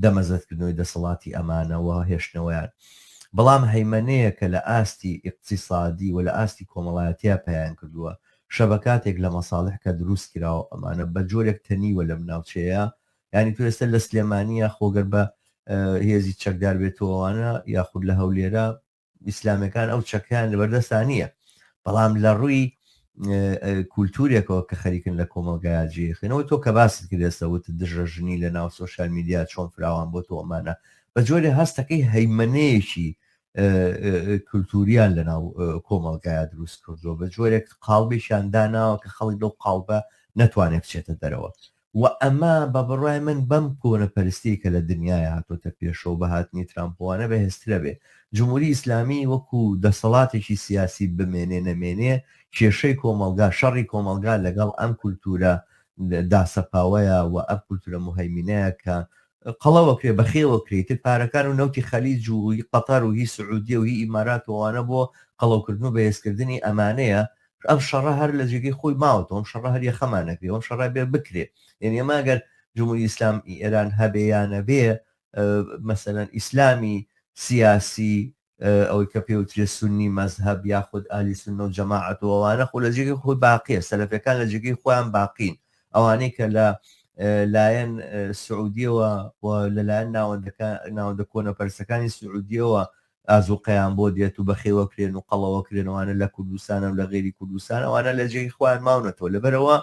دەمەزەتکردنەوەی دەسەڵاتی ئەمانەوە هێشتنەوەیان بەڵام هەیمەنەیە کە لە ئاستی اقتصادی و لە ئاستی کۆمەڵایەتیا پەیان کردووە شەبکاتێک لە مەساڵح کە دروست کراوە ئەمانە بە جۆرێک تەنیوە لە مناوچەیە ینی تو ئێستا لە سلێمانیە خۆگەر بە هێزی چەکدار بێتەوەوانە یاخود لە هەولێرە ئیسلامەکان ئەو چەکیان لەبەردەستانیە بەڵام لە ڕووی کولتورێکەوە کە خەریکن لە کۆمەلگایە جێخێنەوە تۆ کە باست کردێستەوت دژەژنی لە ناو سۆشال میدیا چۆن فراوان بۆ تۆ ئەمانە بە جۆرێ هەستەکەی هەیمەنەیەکی کولتوریان لەناو کۆمەلگایە دروست کردووە بە جۆرێک قاڵبێکیانداناوە کە خەڵک لەو قاڵبە نەتوانێت بچێتە دەرەوە و ئەمە بە بڕای من بەم کۆنەپەرستی کە لە دنیاە هاتۆتە پێشەوە بە هاتنی ترامپۆوانە بەهێزترە بێ جمهوری ئیسلامی وەکو دەسەڵاتێکی سیاسی بمێنێ نەمێنێ کێشەی کۆمەلگا شەڕی کۆمەلگا لەگەڵ ئەم کولتورە داسەپاوەیە و ئەم کولتورە مهەیمینەیە کە قەڵەوەکرێ بەخێوەکرێتتر پارەکان و نەوتی خەلیج و قەتەر و هی سعودیە و هی ئیماراتەوەوانە بۆ قەڵەوکردن و بەهێزکردنی ئەمانەیە ئەم شەڕە هەر لە جێگەی خۆی ماوەتەوە ئەم شەڕە هەر یەخەمانەکرێ ئەم شەڕە بێ بکرێ یعنی ئەمە ئەگەر جمهوری ئیسلامی ئێران هەبێیانە بێ مەسەلەن ئیسلامی سیاسی ئەوەی کە پێوترێ سونی مەزهەب یاخود ئالی سونە و جەماعەتەوەوانە خۆ لە جێگەی خۆی باقیە سەلەفەکان لە جێگەی خۆیان باقین ئەوانەی کە لە لایەن سعودیەوە و لەلایەن ناوەندە کۆنەپەرسەکانی سعودیەوە ئازوقەیان بۆ دێت و بەخێوەکرێن و قەڵەوەکرێنەوەوانە لە کوردستانە و لە غێری کوردستان ئەوانە لە جێی خۆیان ماونەتەوە لەبەرەوە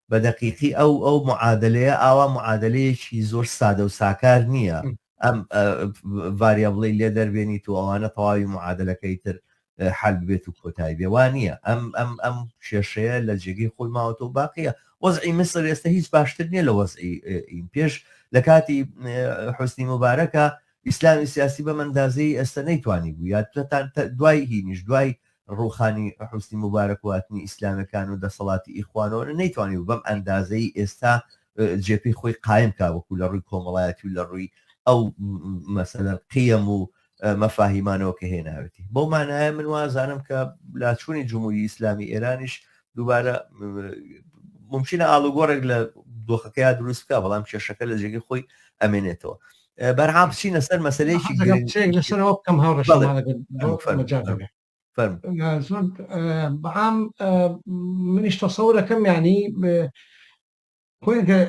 بە دەقیقی ئەو معادلەیە ئاوا معادلەیەکی زۆر سادە و ساکار نییە ئەم ڤاریابڵی لێ دەربێنیت و ئەوانە تەواوی معادلەکەی تر حل بێت و کۆتایی بێوان نییە ئەم کێشەیە لە جێگەی خۆی ماوەتەوە باقیە وەزعی مصر ئێستا هیچ باشتر نییە لە وەزعی پێش لە کاتی حوسنی مبارەکە ئیسلامی سیاسی بە مندازەی ئێستا نەیتوانی بوو یا دوای هینیش دوای ڕوخانی حوسنی مبارەک واتنی ئیسلامەکان و دەسەڵاتی ئیخوانەوە نەیتوانی بوو بەم ئەندازەی ئێستا جێپی خۆی قایم کاوەکو لە ڕووی کۆمەڵایەتی و لە ڕووی ئەو مەسەلەن قیەم و مەفاهیمانەوە کە هێناوێتی بۆ مانایە من وازانم کە لاچوونی جمهوری ئیسلامی ئێرانیش دووبارە ممکنە ئاڵوگۆڕێک لە دۆخەکەی دروست بکە بەڵام کێشەکە لە جێگەی خۆی ئەمێنێتەوە بەرهام بچینە سەر مەسەلەیەکی لەسەرەوە بکەم بەعام منیش تەسەورەکەم ینی خۆیگە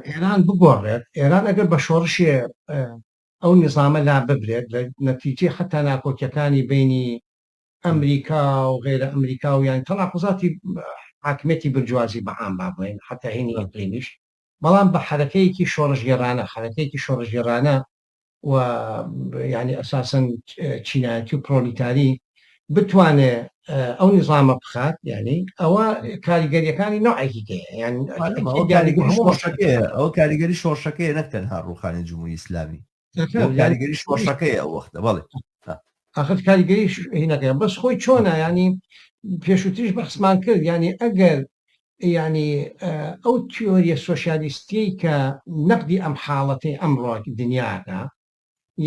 ئێران بگۆڕێت ئێران ئەگەر بە شۆڕشێ ئەو نظامە لا ببرێت لە نەتیجێ حتا ناکۆکیەکانی بینی ئەمریکا و غێرە ئەمریکا و یان تەناقوزاتی حاکمێتی برجوازی بەعام بابڵێن حتا هینی ئەقلیمیش بەڵام بە حرەکەیەکی شۆڕژگێڕانە حرەکەیەکی شۆڕژگێڕانە و ینی ئەساسەن چینایەتی و پرۆلیتاری بتوانێت ئەو نظامە بخات ینی ئەوە کاریگەریەکانی نوعێکی ئەو کاریگەری شۆڕشەکەی نەکتەنها ڕوخانی جمهوری ئیسلامی کاریگەری شۆڕشەکەی ئەو وەختە بەڵێ ئاخر کاریگەری هینەکە بەس خۆی چۆنە ینی پێشووتریش بەخسمان کرد ینی ئەگەر ینی ئەو تیۆریە سۆشیالیستی کە نەقدی ئەم حاڵەتی ئەمڕۆ دنیاکە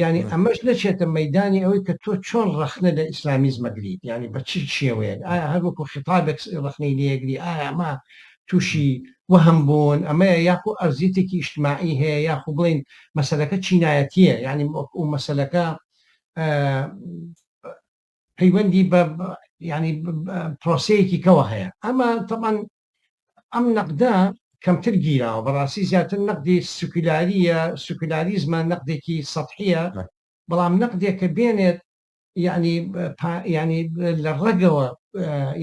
ینی ئەمەش نەچێتە مەدانی ئەوەی کە تۆ چۆن ڕخنە لە ئیسلامیزمەگریت ینی بە چ شێوەیە ئایا هەروەکو خطابێک ڕخنەی لێگری ئایا ئەمە تووشی وەهم بوون ئەمەیە یاخو ئەرزیتێکی ئیجتماعی هەیە یاخو بڵین مەسەلەکە چینایەتیە ینی و مەسەلەکە پەیوەندی بە ینی پرۆسەیەکی کەوە هەیە ئەمە طبعاً ئەم نەقدا کەمتر گیراوە بەڕاستی زیاتر نەقدی سوکولاریزمە نەقدێکی سەطحیە بەڵام نەقدێک کە بێنێت ینی لە ڕێگەوە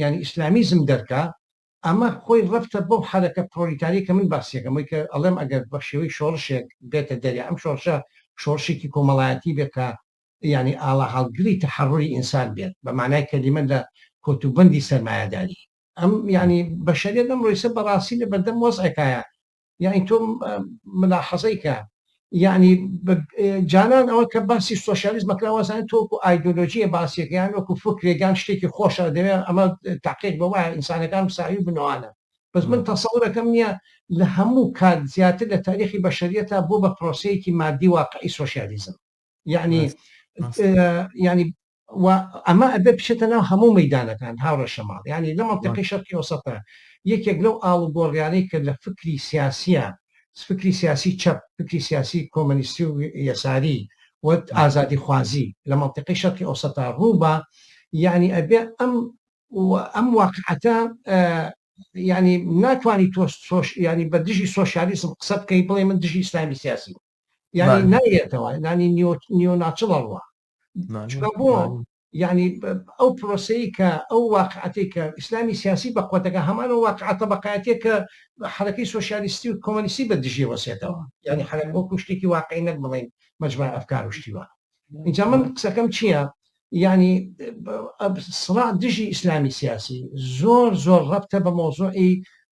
ینی ئیسلامیزم دەرکا ئەمە خۆی ڕفتە بەو حرەکە پرۆلیتاری کە من باسیەکەمەوەی کە ئەڵێم ئەگەر بە شێوەی شۆڕشێک بێتە دەریا ئەم شۆڕشە شۆڕشێکی کۆمەڵایەتی بێتە ینی ئاڵا هەڵگری تەحەڕوری ئینسان بێت بە معنای کەلیمە لە کۆتوبەندی سەرمایهداری ئەم ینی بەشەریەت ئەم ڕۆیسە بەڕاستی لە بەردەم وەزعێکایە یعنی تۆ ملاحەزەیکە یعنی جانان ئەوە کە باسی سۆشیالیزمەکراوەزانێت تۆکو ئایدۆلۆژیە باسیەکەیان وەکو فکرێکیان شتێکی خۆشە دەوێت ئەمە تاقیق بە وایە ئینسانەکان ساوی بنەوانە بەس من تەسەورەکەم نییە لە هەموو کات زیاتر لە تاریخی بەشەریەتە بۆ بە پرۆسەیەکی مادی واقعی سۆشیالیزم ینی ئەمە ئەبێ بچێتە ناو هەموو مەدانەکان هاوڕە شەماڵ ینی لە منطقی شەرقی ئەوسەتە یەکێک لەو ئاڵوگۆڕیانەی کە لە فکری سیاسیە فکری سیاسی چەپ فکری سیاسی کۆمەنیستی و یەساری و ئازادی خوازی لە منطقی شەرقی ئەوسەتا ڕووبە یعنی ئەبێ ئەم واقعەتە ینی ناتوانانی تۆ ینی بە دژی سۆشیالیزم قسە بکەی بڵێ من دژی ئیسلامی سیاسی ینی نایێتەوە نانی نیۆناچڵەوە بۆ ینی ئەو پرۆسەی کە ئەو واقعەتی کە ئیسلامی سیاسی بە قوتەکە هەمان و واقعەتە بەقایەتێک کە حرەکەی سۆشیالیستی و کۆمەنیستی بە دژی وەسێتەوە ینی حرەک بۆ کوشتێکی واقعی نەک بڵێن مەجموعە ئەفکار و شتیوە اینجا من قسەکەم چییە ینی سڵاح دژی ئیسلامی سیاسی زۆر ڕەبتە بە مۆزوعی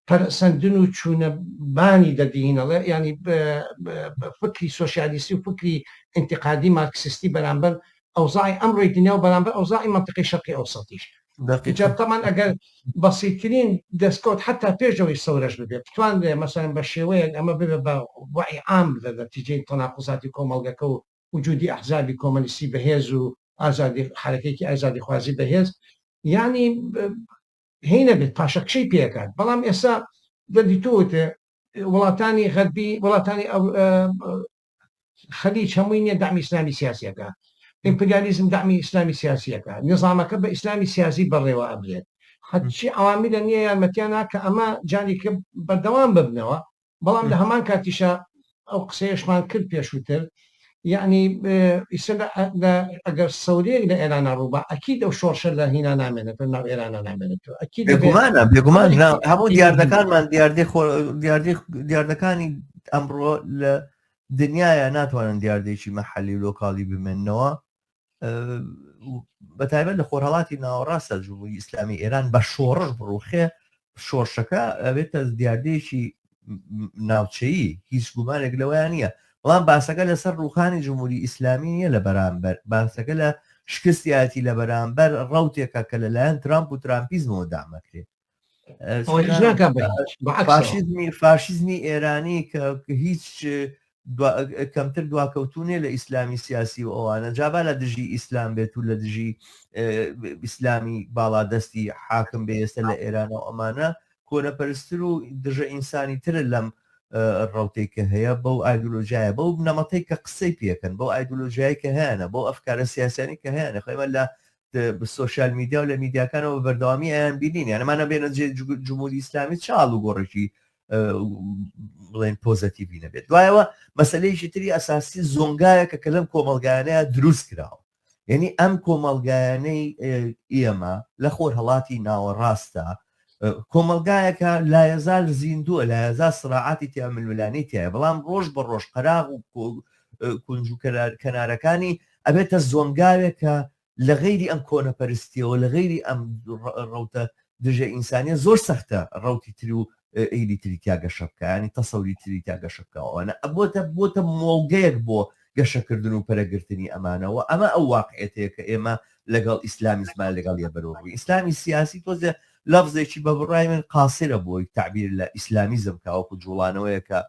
پەرسەندن و چوونەبانی دەدینەڵێ ینی فکری سۆشیالیستی و فکری انتقادی مارکسیستی بەرامبەر ئەوزاعی ئەمڕۆی دنیا و بەرامبەر ئەوزاعی منطقی شەرقی ئەوسەتیش تەمان ئەگەر بەسیترین دەستکەوت حتا پێشەوەی سەورەش ببێت بتوانێت مەسەن بە شێوەیەک ئەمە ببێت بە وعی عام لە نەتیجەی تەناقوزاتی کۆمەڵگەکە و وجودی ئەحزابی کۆمەنیستی بەهێز و ئازادی حرەکەیەکی ئازادی خوازی بەهێز ینی هینە بێت پاشەکشەی پێکات بەڵام ئێستا دەدیتوتە وڵاتانی غەربی وڵاتانی خەلیج هەمووی نیە دامی ئیسلامی سیاسیەکە ئیمپریالیزم دامی ئیسلامی سیاسیەکە نظامەکە بە ئیسلامی سیاسی بەڕێوە ئەبرێت هەچی ئەوامیلە نییە یارمەتیانە کە ئەمە جانێککە بەردەوام ببنەوە بەڵام لە هەمان کاتیشە ئەو قسەیەشمان کرد پێشووتر یعنی ئەگەر سەورەیەک لە ئێرانە ڕووبە ئەکید ئەو شۆڕشە لە هینا نامێنێت ناو ئێرانە نامێنێتەوە بێگومان هەموو دیاردەکانمان دیاردەکانی ئەمڕۆ لە دنیاە ناتوانن دیاردێکی مەحەلی لۆکاڵی بمێنەوە بەتایبەت لە خۆرهەڵاتی ناوەڕاستە جمهوری ئیسلامی ئێران بە شۆڕش بڕوخێ شۆڕشەکە ئەبێتە دیاردەیەکی ناوچەیی هیچ گومانێک لەوەیان نییە بەڵام باسەکە لەسەر ڕوخانی جمهوری ئیسلامی نیە لە بەرامبەر باسەکە لە شکستیاتی لە بەرامبەر ڕوتێکە کە لەلایەن ترامپ و ترامپیزمەوە دامەکرێت فاشیزمی ئێرانی کە هیچ کەمتر دواکەوتونێ لە ئیسلامی سیاسی و ئەوانە جابا لە دژی ئیسلام بێت و لە دژی ئیسلامی باڵادەستی حاکم بێ ئێستا لە ئێرانە و ئەمانە کۆنەپەرستر و دژە ئینسانی ترە لەم ڕوتێک کە هەیە بەو ئایدۆلۆژیایە بەو نەمەتەی کە قسەی پێکەن بەو ئایدۆلۆژیایی کە هەیەە بۆ ئەفکارە سیاسانی کە هەیەە خۆمە لە سوۆشیال میدیا و لە میدیاکانەوە بەردەوامی ئەیان بینین یانەمانە بێنە جمهوری ئیسلامی چاڵ و گۆڕێکی بڵێن پۆزەتیڤی نەبێت دوایەوە مەسلەیەکی تری ئەساسی زۆنگایەکە کە لەم کۆمەلگایانەیە دروست کراوە یعنی ئەم کۆمەلگایانەی ئێمە لە خۆرهەڵاتی ناوەڕاستە کۆمەلگایەکە لایەزار زیندووە لایەزار سڕاعاتی تیاملولانی تایە بەڵام ڕۆژ بە ڕۆژ قەراغ و کونج و کەنارەکانی ئەبێتە زۆنگاوێکە لە غەیری ئەم کۆنەپەرستیەوە لە غەیری ئەم ڕەوتە دژە ئینسانیە زۆر سەختە ڕەوتی تری و ئەیلی تریتیا گەشەبکانی تەسەوری تریتیا گەشەبکەوەوانە بۆتە مۆڵگەیەک بۆ گەشەکردن و پەرەگرتنی ئەمانەوە ئەمە ئەو واقعەتەیە کە ئێمە لەگەڵ ئیسلامیزمان لەگەڵ یە بەرەوڕووی ئیسلامی سیاسی تۆزە لەفزێکی بە بڕای من قاسرە بۆی تعبیر لە ئیسلامیزم کاوەکو جوڵانەوەیە کە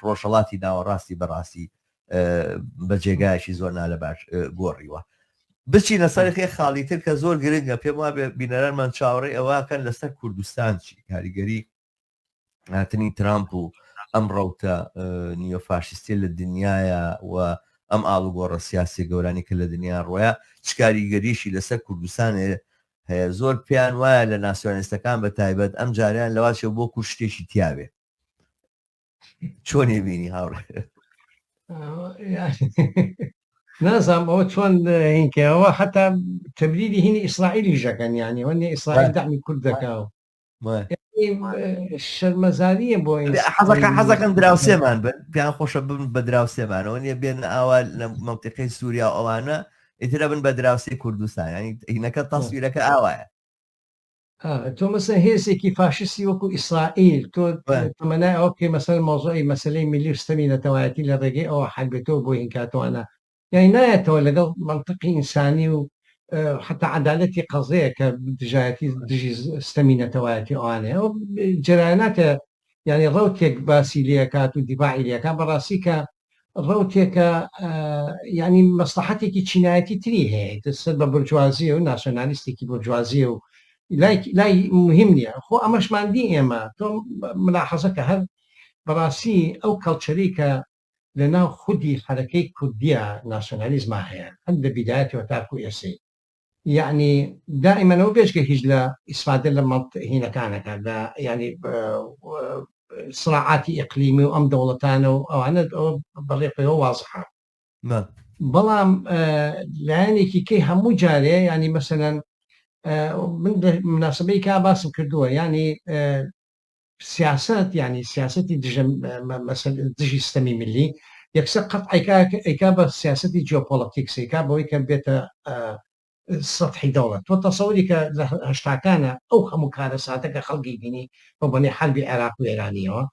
ڕۆژهەڵاتی ناوەڕاستی بەڕاستی بە جێگایەکی زۆر نالە باش گۆڕیوە بچینە سەرخێ خاڵیتر کە زۆر گرنگە پێم وابێ بینەرانمان چاوەڕێی ئەوەکەن لەسەر کوردستان چی کاریگەری هاتنی ترامپ و ئەم ڕەوتە نیۆفاشیستی لە دنیاە و ئەم ئاڵوگۆڕە سیاسی گەورانی کە لە دنیا ڕۆیە چکاریگەریشی لەسەر کوردستانێ هەیە. زۆر پێیان وایە لە ناسیۆنیستەکان بە تایبەت ئەم جاریان لەواشە بۆ کو شتێکی تیاوێ. چۆنێ بینی هاوڕێ؟ نازام ئەوە چۆن هینکەوە حتا تبریدی هینی ئیسرائیلی ژەکەن یانی وەنی ئیسرائیل دەعمی کورد دەکاو شەرمەزاریە بۆ حەزەکەن دراوسێمان بن پیان خۆشە بن بە دراوسێمانەوە نیە بێن ئاوا لە مەمتیقی سووریا ئەوانە ئیترە بن بە دراوسی کوردستان ینی هینەکە تەسویرەکە ئاوایە. تۆ مەسەن هێزێکی فاشستی وەکو ئیسرائیل تۆ تەمەنای ئەو کە مەسەر مۆزۆی مەسلەی میلی و ستەمی نەتەوایەتی لە ڕێگەی ئەوە حەلبێتەوە بۆ هینکاتوانە یعنی نایەتەوە لەگەڵ منطقی ئینسانی و حتا عەدالەتی قەزەیە کە دژایەتی دژی ستەمی نەتەوایەتی ئەوانەیە ئەو جەرایەناتە یعنی ڕەوتێک باسی لێکات و دیفاعی لێکات بەڕاستی کە ڕەوتێکە ینی مەسلحەتێکی چینایەتی تری هەیە سەر بە بورجوازیە و ناسیۆنالیستێکی بورجوازیە و لای مهم نییە خۆ ئەمەشماندی ئێمە تۆ ملاحەزەکە هەر بەڕاستی ئەو کەڵچەری کە لە ناو خودی حرەکەی کوردیە ناسیۆنالیزما هەیە هەند لە بیدایەتەوە تاکو ئێسەی یعنی دائیمەنەوە بێژگە هیچ لە ئیسفادە لە هینەکانەکە لە ینی سراعاتی ئیقلیمی و ئەم دەوڵەتانە و ئەوانە بەڕێپەوە وازحە بەڵام لایەنێکی کەی هەموو جارێ ینی مەسەلەن من مناسبەی کا باسم کردووە ینی سیاست ینی سیاستی دژی ستەمی ملی یەکسە قەت ئەیکا بە سیاستی جیۆپۆلیتیکسیکا بەوەی کە بێتە سەطحی دەوڵەت تۆ تەسەوری کە لە هەشتاکانە ئەو هەموو کارە ساتەکە خەڵکی بینی بە بەنێ حەلبی عێراق و ئێرانیەوە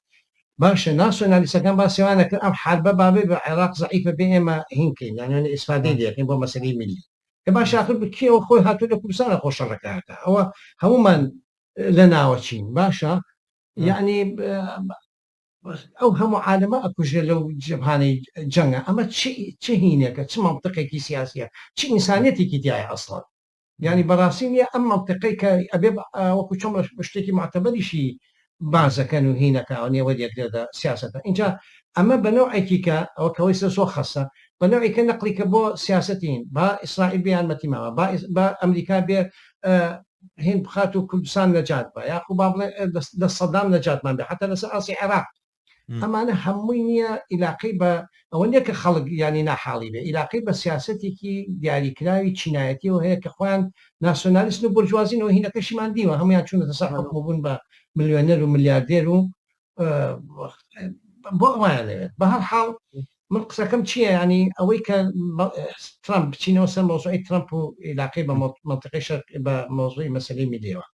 باشە ناسیۆنالیستەکان باسیوانە کە ئەم حربە بابێ بە عێراق زەعیفە بێ ئێمە هینکەین یانە ئیسفادەی دەکەین بۆ مەسەلەی ملی کە باش آخر بکیەوە خۆی هاتوو لە کوردستانە خۆشەڕەکەکە ئەوە هەمومان لە ناوەچین باشە یعنی ئەو هەموو عالەمە ئەکوژێ لەو جبهانەی جەنگە ئەمە چه هینێکە چ مەمتقێکی سیاسیە چ ئینسانیەتێکی دیایە ئەسڵان ینی بەڕاستی نیە ئەم مەمتقەی کە ئەبێ وەکو چۆن شتێکی معتەبەریشی بازەکەن و هینەکە نێوە یەکێدا سیاسەتە اینجا ئەمە بەنەوعێکی کە ئەوە کەوەی سۆ خەسە بەنەوعی کە نەقلی کە بۆ سیاسەتین با ئیسرائیل بیان مەتیماوە با ئەمریکا بێ هند بخات و کوردستان نەجات بە یاخو با بڵێ لە سەدام نەجاتمان بێ حتا لەسەر ئاسی عێراق ئەمانە هەمووی نییە عیلاقی بە ئەوە نیە کە خەڵک ینی ناحاڵی بێ عیلاقی بە سیاسەتێکی دیاریکراوی چینایەتیەوە هەیە کە خۆیان ناسیۆنالیست و بورژوازینەوە هینەکەشیمان دیوە هەمویان چوونە سەر حکومبوون بە ملیۆنەر و ملیاردێر و بۆ ئەویان لەوێت بە هەر حاڵ من قسەکەم چییە ینی ئەوەی کە ترامپ بچینەوە سەر مۆزوعی ترامپ و عیلاقی بە منطقەی شەرق بە مۆزوعی مەسەلەی میلیەوە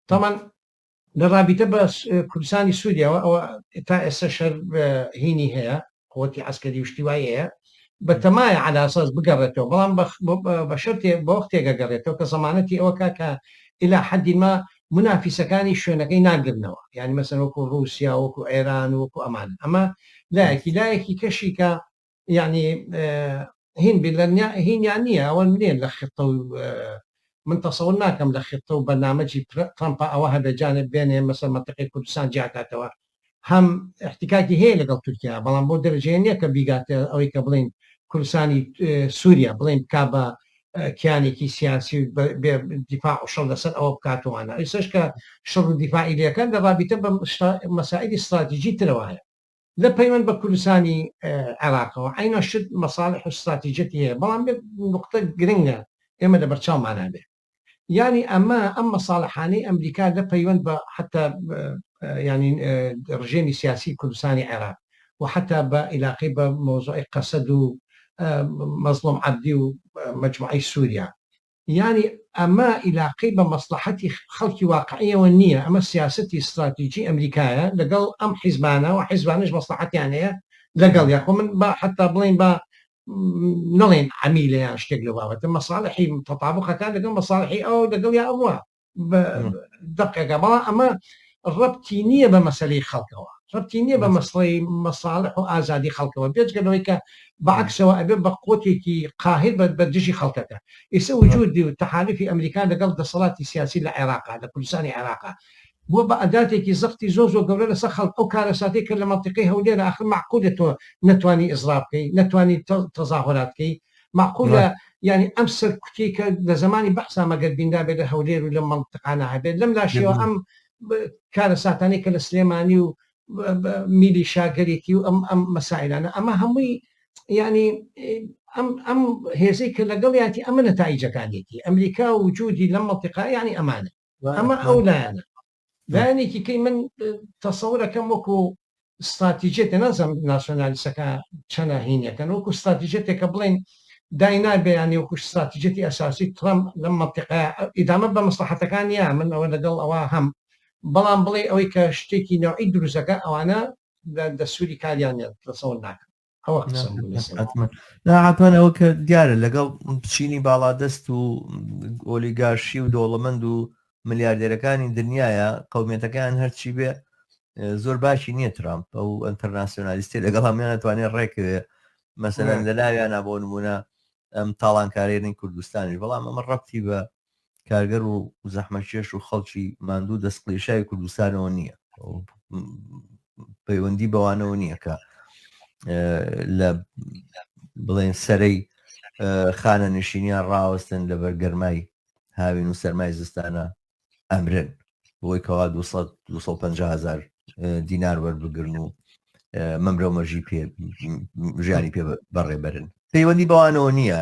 تامان لە رابطە بە کوردستانی سووریەوە ئەوە تا ئێستا شەر هینی هەیە قوتی عسکەری وشتی وای هەیە بە تەمایە على ئاساس بگەڕێتەوە بەڵام بە شەرتێ بە وەختێکە گەڕێتەوە کە زەمانەتی ئەوە کاکە ئیلا حەدی ما منافیسەکانی شوێنەکەی ناگرنەوە یعنی مەسەن وەکو رووسیا وەکو ئێران وەکو ئەمان ئەمە لایەکی کەشی کە یعنی هین هینیان نییە ئەوە منێن لە خطە و من تەسەوەر ناکەم لە خطە و بەرنامەجی ترامپ ئەوە هەبێجانێت بێنێ مەسەر منطقەی کوردستان جیاکاتەوە هەم احتیکاکی هەیە لەگەڵ تورکیا بەڵام بۆ دەرەجەیە نییە کە بیگاتە ئەوەی کە بڵین کوردستانی سووریا بڵین بکا بە کیانێکی سیاسی دیفاع و شەڕ لەسەر ئەوە بکاتوانە ئێسش کە شەڕ و دیفاعی لەکەن لە رابطە بە مەسائلی استراتیژی ترەوەیە لە پەیوەند بە کوردستانی عێراقەوە عینە شت مەصالح و استراتیجەتی هەیە بەڵام بێت نقطە گرنگە ئێمە لە بەرچاومانە بێ ینی ئەمە ئەم مەصالحانەی ئەمریکا لە پەیوەند بە حتا ینی ڕژێمی سیاسی کوردستانی عێراق و حتا بە عیلاقی بە مۆزوعی قەسەد و مەزلوم عەبدی و مەجموعەی سووریا یعنی ئەمە عیلاقی بە مەسلحەتی خەڵکی واقعیەوە نییە ئەمە سیاسەتی استراتیژی ئەمریکایە لەگەڵ ئەم حیزبانە و حیزبانش مەسلحەتیان هەیە لەگەڵ یاخۆ من بە حتا بڵین بە نڵێن عمیلەیان شتێک لە بابەتە مەساڵحی تەطابقەکان لەگەڵ مەساڵحی ئەو لەگەڵ یا ئەوە دقیقە بەڵام ئەمە ڕەبتی نییە بە مەسەلەی خەڵکەوە ڕەبتی نییە بە مەسڵی مەساڵح و ئازادی خەڵکەوە بێجگەلەوەی کە بەعکسەوە ئەبێ بە قوتێکی قاهر بە دژی خەڵکەکە ئێستا وجودی و تەحالفی ئەمریکا لەگەڵ دەسەڵاتی سیاسی لە عێراقا لە کوردستانی عێراقا بووە بە ئەداتێکی زەختی زۆ گەورە لەسەر خەڵک ئەو کارەساتی کە لە منطقەی هەولێرە ئاخر معقولە تۆ نەتوانی ئیزراف بکەی، نەتوانی تەظاهرات بکەی، معقولە یعنی ئەم سەرکوتی کە لە زمانی بەحسا مەگەر بیندا بێت لە هەولێر و لە منطقانە هەبێت لەم لاشیەوە ئەم کارەساتانی کە لە سلێمانی و میلی شاگەرێتی و ئەم مەسائلانە ئەمە هەمووی ینی ئەم هێزەی کە لەگەڵ یاتی ئەمە نەتایجەکانێتی ئەمریکا و وجودی لەم منطقە ینی ئەمانە ئەمە ئەو لایەنە لایەنێکی کەی من تەسەورەکەم وەکو استراتیژێتە نەزم ناسیۆنالیستەکە چەنە هینەکەن وەکو استراتیژێتێکە بڵێن داینا بەیانی وەکو استراتیژێتی ئەساسی ترامپ لەم منطقە ئیدامە بە مەسلحەتەکان یا من ئەوە لەگەڵ ئەوە هەم بەڵام بڵێ ئەوەی کە شتێکی نەوعی دروستەکە ئەوانە دەسووری کاریانە تەسەور ناکەن ئەوە حتوان ئەوە کە دیارە لەگەڵ چینی باڵادەست و ئۆلیگارشی و دۆڵەمەند و ملیاردێرەکانی دنیاە قەومێتەکان هەرچی بێ زۆر باشی نییە ترامپ ئەو ئەتەرناسیۆنالیستی لەگەڵ هەمیان ناتوانێت ڕێکوێ مەسەلەن لە لاویانە بۆ نمونە ئەم تاڵانکارێنی کوردستانی بەڵام ئەمە ڕەبتی بە کارگەر و زەحمەکێش و خەڵکی ماندوو دەستقلیشای کوردستانەوە نییە پەیوەندی بەوانەوە نییە کە لە بڵێن سەرەی خانە نشینیان ڕاوەستن لە بەرگەرمای هاوین و سەرمای زستانە ئەمرن بۆی کەوا 250,000 دینار وەربگرن و مەمرە مەژی پێ ژیانی پێ بەڕێبەرن پەیوەندی بەوانەوە نییە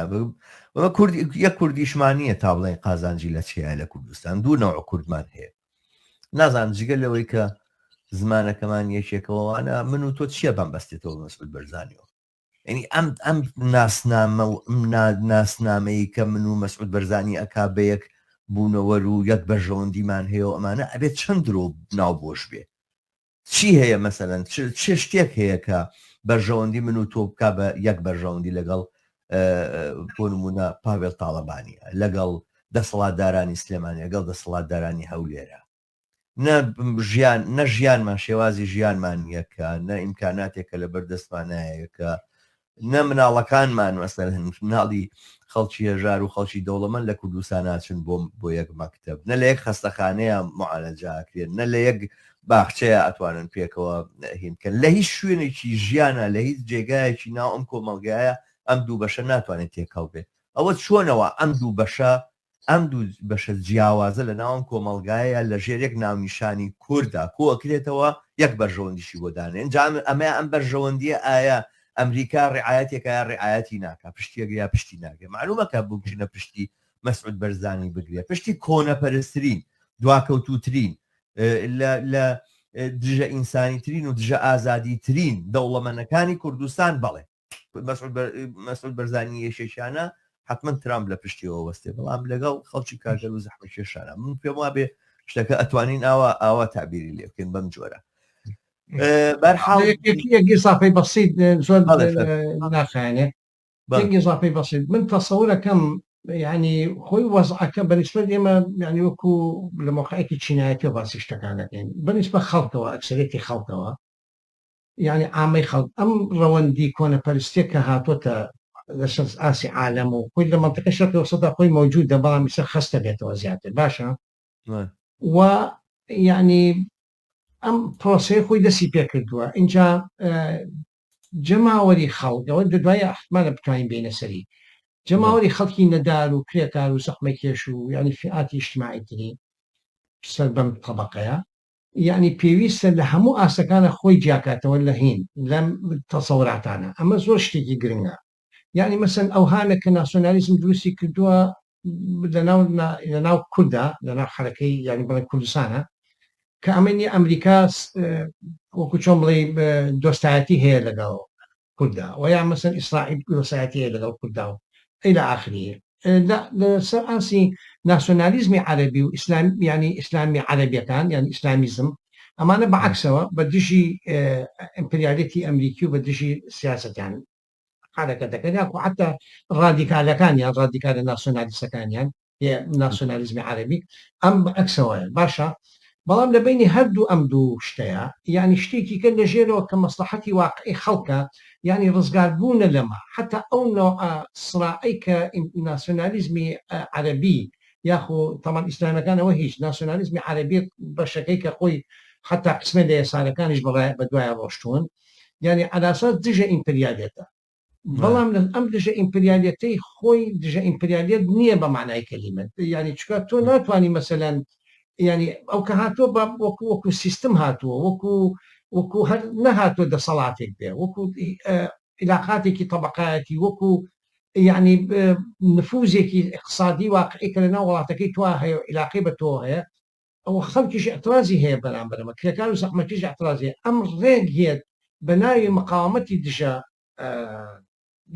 یەک کوردیشمانیە تا بڵێن قازانجی لە چیە لە کوردستان دوو نەوع کوردمان هەیە نازان جگە لەوەی کە زمانەکەمان یەکێکەوەوانە من و تۆ چییە بەم بەستێتەوە مەسعود بەرزانیەوە ینی ئەم ناسنامە و ناسنامەی کە من و مەسعود بەرزانی ئەکا بە یەک بوونەوە و یەک بەرژەوەندیمان هەیە و ئەمانە ئەبێت چەند درۆ ناوبۆش بێ چی هەیە مەسەلەن چه شتێک هەیە کە بەرژەوەندی من و تۆ بکا بە یەک بەرژەوەندی لەگەڵ بۆ نمونە پاوێڵ تاڵەبانیە لەگەڵ دەسەڵاتدارانی سلێمانی لەگەڵ دەسەڵاتدارانی هەولێرە نە ژیانمان شێوازی ژیانمان یەکە نە ئیمکاناتێکە لە بەردەستمانایەکە نە مناڵەکانمان مەسەلەن مناڵی خەڵکی هێژار و خەڵکی دەوڵەمەند لە کوردستان ناچن بۆ یەک مەکتەب نە لە یەک خەستەخانەیە معالەجاکرێن نە لە یەک باخچەیە ئەتوانن پێکەوە هینکەن لە هیچ شوێنێکی ژیانە لە هیچ جێگایەکی ناو ئەم کۆمەلگایە ئەم دوو بەشە ناتوانێت تێکەڵ بێت ئەوە چۆنەوە ئەم دوو بەشە جیاوازە لە ناوم کۆمەلگایە لە ژێرێک ناونیشانی کووردا کۆکرێتەوە یەک بەرژەوەندیشی بۆدانێن ئەنجام ئەمە ئەم بەرژەوەندیە ئایا ئەمریکا ڕعایەتێکە یا ڕعایەتی ناکە پشتیەگریا پشتی ناگە معلومەکە بچینە پشتی مەسعود بەرزانی بگرێ پشتی کۆنەپەرستترین دواکەوتوترین لە دژە ئینسانیترین و دژە ئازادیترین دەوڵەمەندەکانی کوردستان بەڵێ مەسعود بەرزانی یەشێشانە حتمما ترامپ لە پشتیەوە وەستێ بەڵام لەگەڵ خەڵکی کارگەر و زەحمەکێشانە من پێم وا بێ شتەکە ئەتوانین ئاوا تعبیری لێ بکەین بەم جۆرە ئیزافەی بەسیط زۆر ناخوێنێ ئیزافەی بەسیط من تەسەورەکەم ینی خۆی وەزعەکە بەنسبەت ئێمە ینی وەکو لە مۆقعێکی چینایەتی و باسی شتەکانەکەین بەنسبە خەڵکەوە ئەکسەرێتی خەڵکەوە ینی ئامەی خەڵک ئەم ڕەوەندی کۆنەپەرستێک کە هاتوۆتە لەسەر ئاسی عالەم و خۆی لە منطقە شەرقی سەدا خۆی موجودە بەڵام ئیسەر خەستە بێتەوە زیاتر باشە و ینی ئەم پرۆسەیە خۆی دەستی پێ کردووە اینجا جەماوەری خەڵکەوە دوایە احتمالە بتوانین بینە سەری جەماوەری خەڵکی نەدار و کرێکار و زەحمەکێش و ینی فئاتی اجتماعیتری سەر بەم طەبەقەیە ینی پێویستە لە هەموو ئاسەکانە خۆی جیاکاتەوە لە هین لەم تەسەوراتانە ئەمە زۆر شتێکی گرنگە یعنی مەسەن ئەوهانە کە ناسیۆنالیزم دروستی کردووە لەناو کووردا لەناو حرەکەی ینی بڵێ کوردستانە کە ئەمەنی ئەمریکا وەکو چۆن بڵێ دۆستایەتی هەیە لەگەڵ کووردا و یا مەسەن ئیسرائیل دۆستایەتی هەیە لەگەڵ کووردا و إلى آخره لەسەر ئاسی ناسیۆنالیزمی عەرەبی و ینی ئیسلامی عەرەبیەکان یعنی ئیسلامیزم ئەمانە بەعەکسەوە بە دژی ئیمپریالیەتی ئەمریکی و بە دژی سیاسەتیان حرەکەتەکەن و حتا ڕادیکالەکانیان ڕادیکالە ناسیۆنالیستەکانیان ناسیۆنالیزمی عەرەبی ئەم بەعەکسەوەیە باشە بەڵام لە بینی هەردوو ئەم دوو شتەیە ینی شتێکی کە لە ژێرەوە کە مەسلحەتی واقعی خەڵکە ینی ڕزگاربوونە لەمە حتا ئەو نوع سڕاعی کە ناسیۆنالیزمی عەرەبی یاخۆ تەمان ئیسلامەکانەوە هیچ ناسیۆنالیزمی عەرەبی بەشەکەی کە خۆی حتا قسمێ لە یاسارەکانیش بە دوایە ڕۆشتوون یعنی عەلاسات دژە ئیمپریالێتە بەڵام ئەم دژە ئیمپریالەتەی خۆی دژە ئیمپریالێت نییە بە معنای کەلیمە ینی چکە تۆ ناتوانانی مەسەلەن ینی ئەو کە هاتووە بە وەکو سیستم هاتووە وەکو هەر نەهاتوە دەسەڵاتێک بێ وەکو علاقاتێکی طبقاتی وەکو یعنی نفوزێکی اقتصادی واقعی کە لەناو وڵاتەکەی تو هەیە علاقی بە تۆ هەیە ئەو خەڵکیش اعترازی هەیە بەرامبەرەوە کرێکار و زەحمەتیش اعترازی ئەم ڕێک هێت بە ناوی مقاومەتی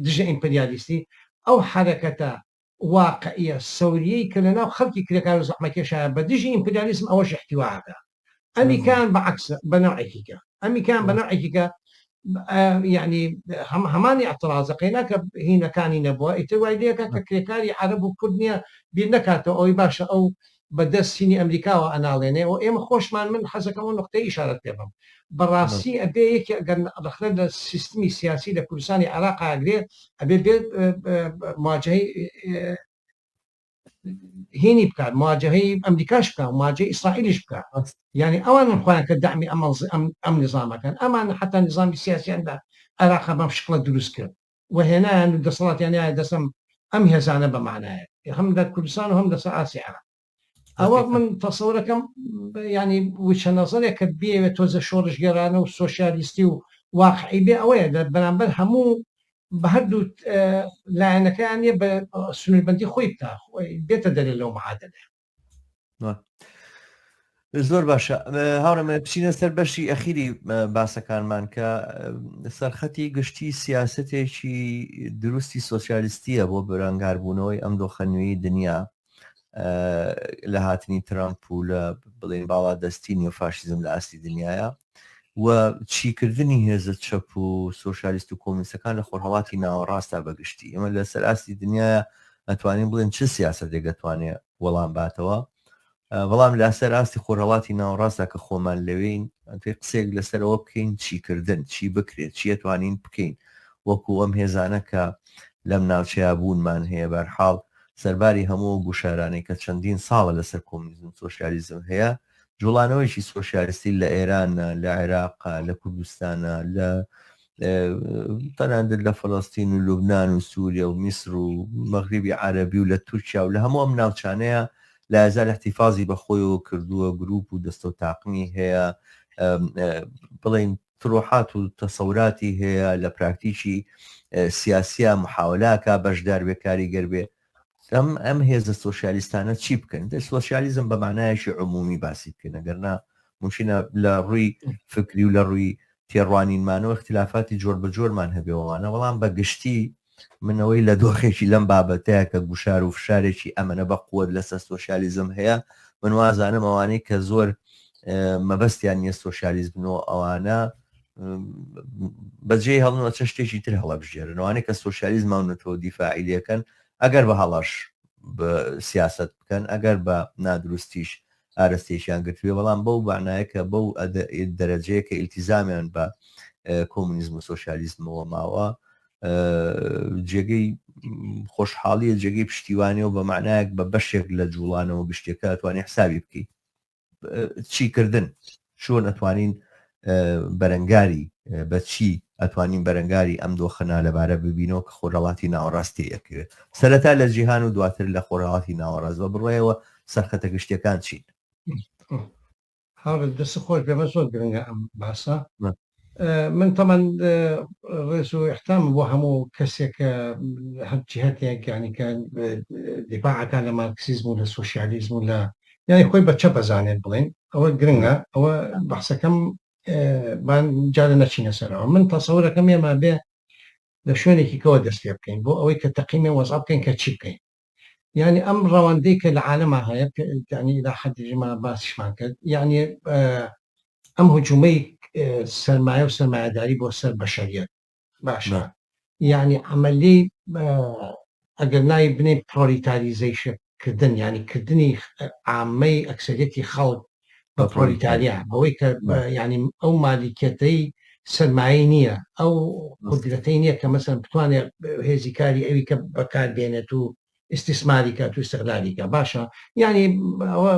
دژە ئیمپریالیستی ئەو حرەکەتە واقعیە سەوریەی کە لەناو خەڵکی کرێکار و زەحمەتکێشە بە دژی ئیمپریالیسم ئەوەش احتیواکە ئەمیکان بەعکس بە نوعێکیکە ئەمیکان بە نوعێکیکە یعنی هەمانی اعتراازەکەینا کە هینەکانی نەبووە ئیتر وای لەکە کە کرێکاری عەرەب و کورد نییە بیر نکاتەوە ئەوی باشە ئەو بەدەست سینی ئەمریکاوە ئەناڵێنێ و ئێمە خۆشمان من حەزەکەەوە نقطەی ئیشارەت پێ بم بەڕاستی ئەبێ یەکی ئەگەر لە سیستمی سیاسی لە کوردستانی عێراق ئاگرێ ئەبێ بێت مواجهەی هینی بکات مواجهەی ئەمریکاش بکات مواجهەی ئیسرائیلیش بکات یعنی ئەوان خۆیان کە دامی ئەم نظامەکان ئەمان حتا نظامی سیاسیاندا عێراق بەم شکڵە دروست کرد و هێنایان دەسەڵاتیانیان دەسم ئەم هێزانە بە معنایە هەم لە کوردستان و هەم لەسەر ئاسی عێراق ئەوە من تەسەورەکەم ینی وچە نەزەرێک کە بێوێت تۆزە شۆڕژگەرانە و سۆشیالیستی و واقعی بێ ئەوەیە لە بەرامبەر هەموو بە هەردوو لایەنەکەیانە بە سنووربەندی خۆی بتا بێتە دەرێت لەو معادلێ زۆر باشە هاوڕێمە بچینە سەر بەشی ئەخیری باسەکانمان کە سەرخەتی گشتی سیاسەتێکی دروستی سۆسیالیستیە بۆ بەرەنگاربوونەوەی ئەم دۆخەنوێی دنیا لە هاتنی ترامپ و لە بڵێن باڵا دەستی نیۆفاشیزم لە ئاستی دنیاە و چیکردنی هێزە چەپ و سۆشالیست و کۆمیستەکان لە خۆرهەڵاتی ناوەڕاستە بەگشتی ئەمە لە سەر ئاستی دنیاە ئەتوانین بڵێن چه سیاسەتێک دەتوانێت وەڵام باتەوە بەڵام لەسەر ئاستی خۆرهەڵاتی ناوەڕاستە کە خۆمان لەوێین توی قسێک لەسەرەوە بکەین چیکردن چی بکرێت چی ئەتوانین بکەین وەکو ئەم هێزانە کە لەم ناوچەیە بوونمان هەیە بەرحاڵ سەرباری هەموو گوشارانەی کە چەندین ساڵە لەسەر کۆمونیزم سۆشیالیزم هەیە جوڵانەوەیکی سۆشیالیستی لە ئێران لە عێراق لە کوردستانە لە تەنانەت لە فەڵەستین و لوبنان و سووریا و میسر و مەغریبی عەرەبی و لە تورکیا و لە هەموو ئەم ناوچانەیە لە ئازار احتیفازی بەخۆیەوە کردووە گروپ و دەستە و تاقمی هەیە بڵین تڕۆحات و تەسەوراتی هەیە لە پراکتیکی سیاسیە محاولاکە بەشدار بێ کاریگەر بێ ئەم هێزە سۆشیالیستانە چی بکەن دە سۆسیالیزم بە معنایەکی عمومی باسی بکەن ئەگەرنا ممکنە لە ڕووی فکری و لە ڕووی تێڕوانینمانەوە اختلافاتی جۆر بە جۆرمان هەبێەوەوانە بەڵام بە گشتی منەوەی لە دۆخێکی لەم بابەتەیە کە گوشار و فشارێکی ئەمەنە بە قووەت لەسەر سۆشیالیزم هەیە من وازانم ئەوانەی کە زۆر مەبەستیان نییە سۆشیالیزمەوە ئەوانە بەجێ هەڵنەوە چە شتێکی تر هەڵەبژێرنەوەوانەی کە سۆشیالیزمماونەتەوە دیفاعیلەکەن ئەگەر بە هەڵاش بە سیاست بکەن ئەگەر بە نادروستیش ئارەستێکیان گرتوێ بەڵام بەو بانایەکە بەو دەرەجەیە کە ئیلتیزامیان بە کۆمونیزم و سۆشیالیزمەوە ماوە جێگەی خۆشحاڵیە جێگەی پشتیوانیەوە بە معنایەک بە بەشێک لە جوڵانەوە گشتێکە ئەتوانێت حسابی بکەیت چیکردن چۆن ئەتوانین بەرەنگاری بە چی ئەتوانین بەرەنگاری ئەم دۆخەنا لەبارە ببینەوە کە خۆرهەڵاتی ناوەڕاستی ئەکرێت سەرەتا لە جیهان و دواتر لە خۆرهەڵاتی ناوەڕاست بە بڕێەوە سەرخەتە گشتەکان چین دەست خۆش بێمە زۆر گرنگە ئەم باسە من تەمان ڕێز و احتام بۆ هەموو کەسێکە هەر جهتێک ینی کە دیپاعەکان لە مارکسیزم و لە سۆشیالیزم و لە یانی خۆی بەچە بەزانێت بڵێن ئەوە گرنگە ئەوە بەحسەکەم جارە نەچینە سەرەوە من تەسەورەکەم ئێمە بێ لە شوێنێکی کەەوە دەست پێ بکەین بۆ ئەوەی کە تەقیمێ وەزا بکەین کە چی بکەین یعنی ئەم ڕەوەندەی کە لە عالەما هەیە ینی لە حەدیژما باسیشمان کرد یعنی ئەم هجوومەی سەرمایە و سەرمایه‌داری بۆ سەر بەشەریەت باشە یعنی عملی ئەگەر ناوی بنێ پرۆلیتاریزیشنکردن ینی کردنی عامەی ئەکسەریەتی خەڵک بە پرۆلیتاریا بەوەی کە ینی ئەو مالیکەتەی سەرمایە نییە ئەو قودرەتەی نییە کە مەسەن بتوانێت هێزی کاری ئەوی کە بەکار بێنێت و استثماری کات و استغلالی کە باشە ینی ئەوە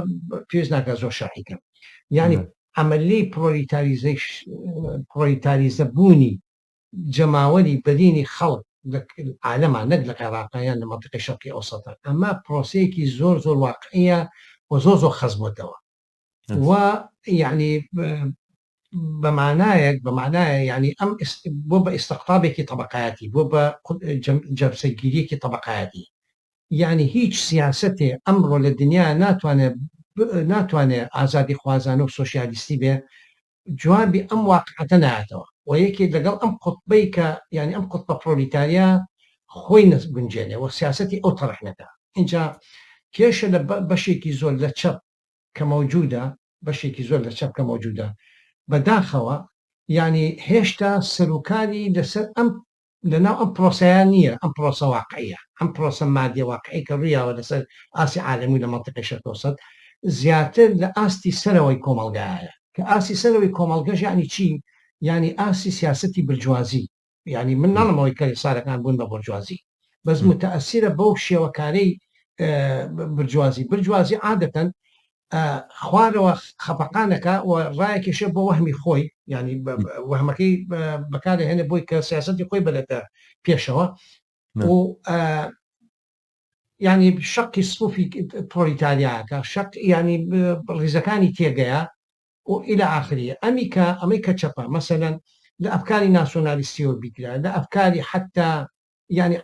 پێویست ناکە زۆر شاحیکەم ینی عملی پرۆلیتاریزە بوونی جەماوەری بەدینی خەڵک عالەمان نەک لە عێراقیان لە منطقەی شەرقی ئەوسەطە ئەمە پرۆسەیەکی زۆر واقعیە و زۆر خەزمەتەوە و یعنی بمعنایە ینی ئەم بۆ بە ئیستقطابێکی طبقاتی بۆ بە جەبسەگیریەکی طبقاتی یعنی هیچ سیاسەتێ ئەمڕۆ لە دنیا ناتوانێت ئازادی خوازانە و سۆسیالیستی بێ جوابی ئەم واقعەتە نایەتەوە و یەکێک لەگەڵ ئەم قوتبەی کە ینی ئەم قوتبە پرۆلیتاریا خۆی نەگونجێنێ و سیاسەتی ئەو تەڕحنەکە اینجا کێشە لە بەشێکی زۆر لە چەپ کە موجودە بەشێکی زۆر لە چەپ کە موجودە بەداخەوە ینی هێشتا سەرۆکاری لەسەر ئەم لەناو ئەم پرۆسەیان نییە ئەم پرۆسە واقعیە ئەم پرۆسە مادیە واقعی کە ڕوویاوە لەسەر ئاسی عالەمی لە منطقەی شەرقی زیاتر لە ئاستی سەرەوەی کۆمەڵگایە کە ئاسی سەرەوەی کۆمەڵگەش یعنی چی ینی ئاسی سیاسەتی برجوازی ینی من ناڵمەوەی کە سارەکان بوون بە برجوازی بەس متەئەسیرە بەو شێوەکارەی برجوازی عادەتەن خوارەوە خەپەقانەکە و ڕایەکیشە بۆ وەهمی خۆی ینی وەهمەکەی بەکارە هێنە بۆی کە سیاسەتی خۆی بەلێتە پێشەوە و ینی شەقی سوفی پرۆلیتاریاکە شەق ینی ڕیزەکانی تێگەیە و إلى آخره ئەمەی کە چەپە مەسەلەن لە ئەفکاری ناسیۆنالیستیەوە بیکرا لە ئەفکاری حتا ینی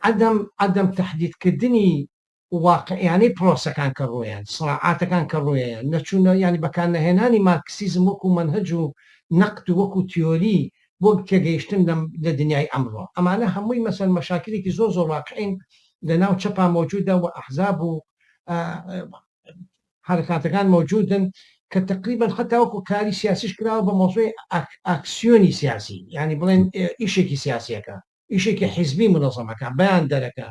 عدەم تهدیدکردنی واقعیانەی پرۆسەکان کە ڕۆیان سڵاعاتەکان کە ڕۆیان نەچوونە ینی بەکارنەهێنانی مارکسیزم وەکو منهج و نەقد وەکو تیۆری بۆ تێگەیشتن لە دنیای ئەمڕۆ ئەمانە هەمووی مەسەل مەشاکلێکی زۆر واقعین لەناو چەپا موجودە و ئەحزاب و حرکاتەکان موجودن کە تقریبا حتا وەکو کاری سیاسیش کراوە بە مۆزوعی ئاکسیۆنی سیاسی ینی بڵێن ئیشێکی سیاسیەکە ئیشێکی حیزبی منەظەمەکە بەیان دەرەکە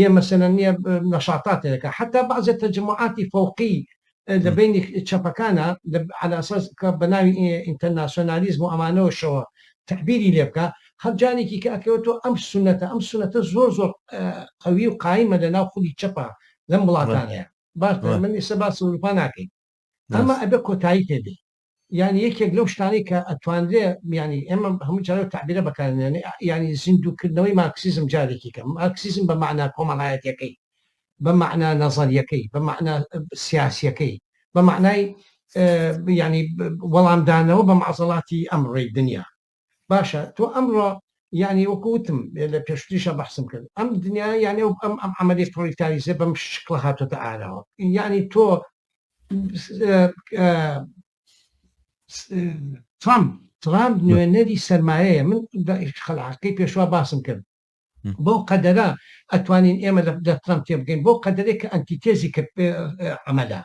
یە مەسەلەن نیە نەشاتاتێکە حتا بەعضێ تەرجمەعاتی فەوقی لە بینی چەپەکانە على ئەساس کە بە ناوی ئینتەرناسیۆنالیزم و ئەمانەوەشەوە تعبیری لێ بکە هەرجانێکی کە ئەکەوێتەوە ئەم سونەتە زۆر قوی و قایمە لەناو خودی چەپە لەم وڵاتانەیە باش من ئێستا باس ئەوروپا ناکەین ئەمە ئەبێ کۆتایی پێدێ ینی یەکێک لەو شتانەی کە ئەتوانرێ ینی ئێمە هەموو جارە تعبیرە بەکارێنێ ینی زیندووکردنەوەی مارکسیزم جارێکی کەم مارکسیزم بە معنا کۆمەڵایەتەکەی بە معنا نەزەریەکەی بە معنا سیاسیەکەی بە معنای ینی وەڵامدانەوە بە معزەڵاتی ئەمڕۆی دنیا باشە تۆ ئەمڕۆ ینی وەکوتم لە پێشتریشە بەحسم کرد ئەم دنیا یعنی ئەم عملی پرۆلیتاریزە بەم شکڵ هاتوۆتە ئاراوە ینی تۆ ترامپ نوێنەری سەرمایەیە من خەلاقی پێشوا باسم کرد بۆ قەدەرە ئەتوانین ئێمە لە ترامپ تێ بگەین بۆ قەدەرێک کە ئەنتیتێزی کە ئەمەدا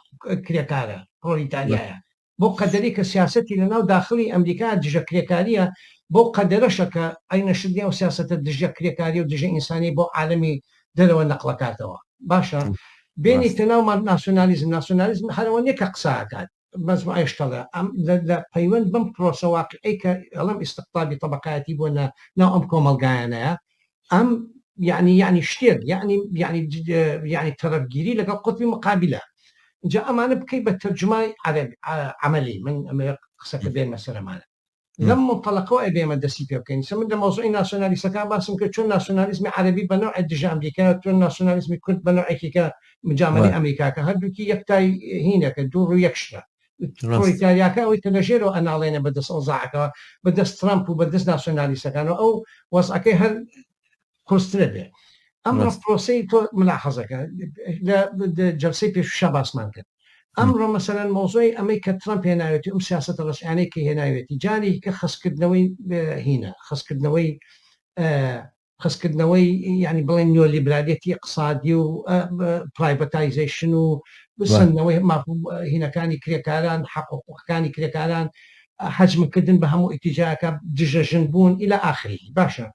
کرێکارە پرۆلیتاریایە بۆ قەدەری کە سیاسەتی لەناو داخلی ئەمریکا دژە کرێکاریە بۆ قەدەرەشە کە ئەینەشدیا و سیاسەتە دژە کرێکاری و دژە ئینسانی بۆ عالەمی دەرەوە نەقڵکاتەوە باشە بینی تەناومان ناسیۆنالیزم هەرەوە نیەکە قساکات مەزمایشتەڵە لە پەیوەند بم پرۆسە واقعی کە ئەڵم ئیستقطابی طبقاتی بۆ ناو ئەم کۆمەلگایانەیە ئەم یعنی شتێک یعنی تەرەفگیری لەگەڵ قوتبی مقابلە جا ئەمانە بکەی بە تەرجمای عملی من قسەکە بێنمە سەرمانە لەم منطلقەوە ئەبێمە دەستی پێ بکەین من لە مۆزوعی ناسیۆنالیستەکان باسم کرد چۆن ناسیۆنالیزمی عەرەبی بە نوع دژە ئەمریکا چۆن ناسیۆنالیزمی کورد بە نوعێکی کە مجامەی ئەمریکا کە هەردووکی یەکتای هینەکە دوو ڕوو یەک شتە پرۆلیتاریاکە ئەوەی کە لەژێرەوە ئەناڵێنە بەدەست ئەوزاعەکەوە بەدەست ترامپ و بەدەست ناسیۆنالیستەکانەوە ئەو وەزعەکەی هەر قورسترە بێ ئەمڕۆ پرۆسەی تۆ ملاحەزەکە لە جەلسەی پێشوشا باسمان کرد ئەمڕۆ مەسەلەن مۆزوعی ئەمەی کە ترامپ هێناوێتی ئەم سیاسەتە ڕەشیانەی کە هێناوێتی جاری کە خستکردنەوەی هینە خستکردنەوەی ینی بڵێن نیۆلیبرالیەتی اقتصادی و پرایڤەتایزیشن و بسەندنەوەی هینەکانی کرێکاران حقوقەکانی کرێکاران حەجمکردن بە هەموو ئیتیجاکە دژەژن بوون إلى آخره باشە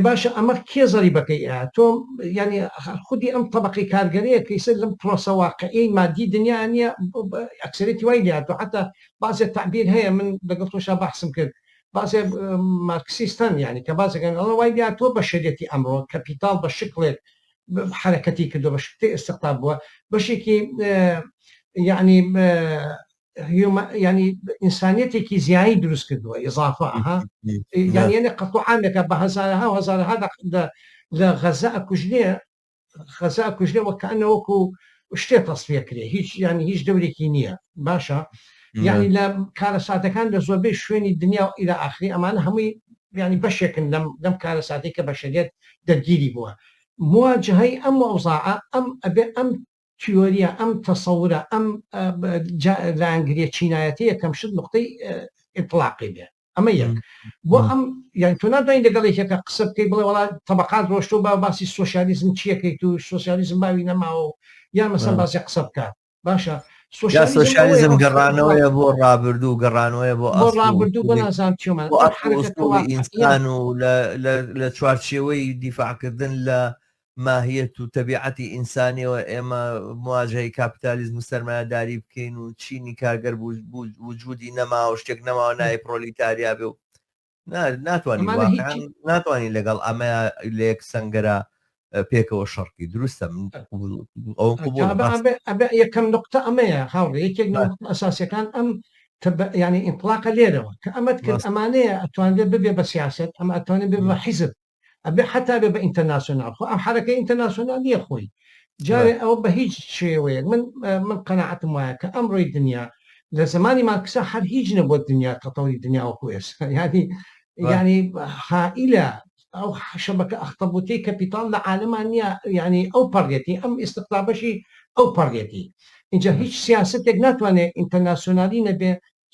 باشە ئەمە کێ زەریبەکەی تۆ ینی خودی ئەم طبقی کارگەرەیە کەیسە لەم پرۆسە واقعی مادی دنیا نیە ئەکسەرێتی وای لات و حتا بازێ تعبیر هەیە من لەگەڵ تۆشا بەحسم کرد بازێ مارکسیستان یعنی کە بازەکەن ئەڵە وای لات تۆ بە شەریەتی ئەمڕۆ کەپیتال بە شکلێک حرەکەتی کردو بە شکتی استقطاب بووە بەشێکی يعني يعني ئینسانیەتێکی زیایی دروست کردووە ئضافە يعني ئەنێ قەتوو عامێکە بە هەزارها و هەزارها لە غەزە ئەکوژنێ خەزە ئەکوژنێ وەکەنە وەکو شتێ تەسفیە کرێ هیچ يعني هیچ دەورێکی نییە باشە يعني لە کارە ساتەکان لە زۆربەی شوێنی دنیا و ئیلا ئاخری ئەمانە هەمووی يعني بەشێکن لەم کارە ساتێک کە بەشەریەت دەرگیری بووە مواجهەی ئەم وەزاعە ئەم ئەبێ ئەم تیۆریە ئەم تەسەورە ئەم لانگریە چینایەتی یەکەم شت نقطەی ئیطلاقی بێ ئەمە یەک بۆ ئەم یان تۆ ناتوانین لەگەڵێکێکە قسە بکەی بڵێ وڵات تەبەقات ڕۆشتۆ با باسی سۆسیالیزم چیەکەیت و سۆسیالیزم باوی نەماوە یان مەسەن باسی قسە بکات باشە سۆسیالیزم گەڕانەوەیە بۆ ڕابردوو گەڕانەوەیە بۆ ڕابردوو بۆ نازان چۆمان ئینسان و لە چوارچێوەی دیفاعکردن لە ماهیەت و تەبیعەتی ئینسانیەوە ئێمە مواجهەی کاپیتالیزم و سەرمایه‌داری بکەین و چینی کارگەر وجودی نەماوە شتێک نەماوە نایە پرۆلیتاریا بێ و ناتوانین لەگەڵ ئەمە لە یەک سەنگەرە پێکەوە شەڕکی دروستە یەکەم نقطە ئەمەیە هاوڕێ یەکێک ئەساسیەکان ئەم يعني ئینطلاقە لێرەوە کە ئەمەد کرد ئەمانەیە ئەتوانێت ببێ بە سیاست ئەمە ئەتوانێت بێ بە حیزب ئەبێ حتا بێ بە ئینتەرناسیۆنال خۆ ئەم حرەکەی ئینتەرناسیۆنال نیە خۆی جارێ ئەوە بە هیچ شێوەیەک من قەناعەتم وایە کە ئەمڕۆی دنیا لە زمانی مارکسە هەر هیچ نەبووە دنیا تەتەوری دنیا وەکو ئێستا يعني هائلە ئەو شەبەکە ئەختەبوتی کەپیتال لە عالەمان نییە يعني ئەو پەڕێتی ئەم ئیستقلابەشی ئەو پەڕێتی اینجا هیچ سیاستێک ناتوانێت ئینتەرناسیۆنالی نەبێ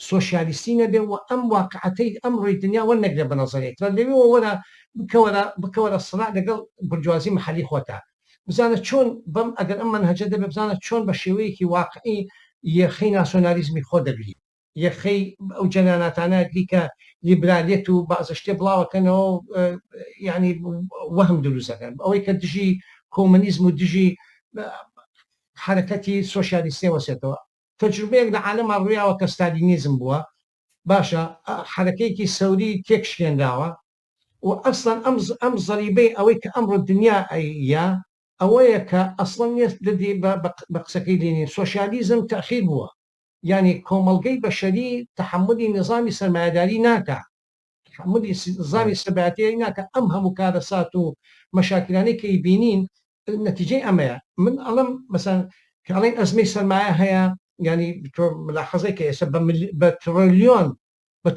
سۆسیالیستی نەبێ و ئەم واقعەتەی ئەمڕۆی دنیا وەرنەگرێ بە نەزەرێک لەوێ وەرە بکەوەرە سڵات لەگەڵ برجوازی محلی خۆتە بزانە چۆن بەم ئەگەر ئەم منهەجە دەبێ بزانە چۆن بە شێوەیەکی واقعی یەخەی ناسیۆنالیزمی خۆ دەگری یەخەی ئەو جەناناتانەگری کە لیبرالیێت و بازە شتێ بڵاوەکەنەوە يعني وەهم دروستەکەن ئەوەی کە دژی کۆمەنیزم و دژی حرەکەتی سۆسیالیستی وەسێتەوە تەجروبەیەک لە عالەما ڕوویاوە کە ستالینیزم بووە باشە حرەکەیەکی سەوری تێکشکێنراوە و ئەسڵەن ئەم زەریبەی ئەوەی کە ئەمڕۆ دنیا ئەیە ئەوەیە کە ئەسڵەن دەدی بە قسەکەی دێنین سۆسیالیزم تەخیر بووە یعنی کۆمەڵگەی بەشەری تحملی نظامی سەرمایه‌داری ناکە تحملی نظامی سەرمایه‌داری ناکە ئەم هەموو کارەسات و مەشاکلانەی کە بینین نەتیجەی ئەمەیە من ئەڵم مەسەن کە ئەڵێن ئەزمەی سەرمایە هەیە ینی ملاحەزەی کە ئێستا بە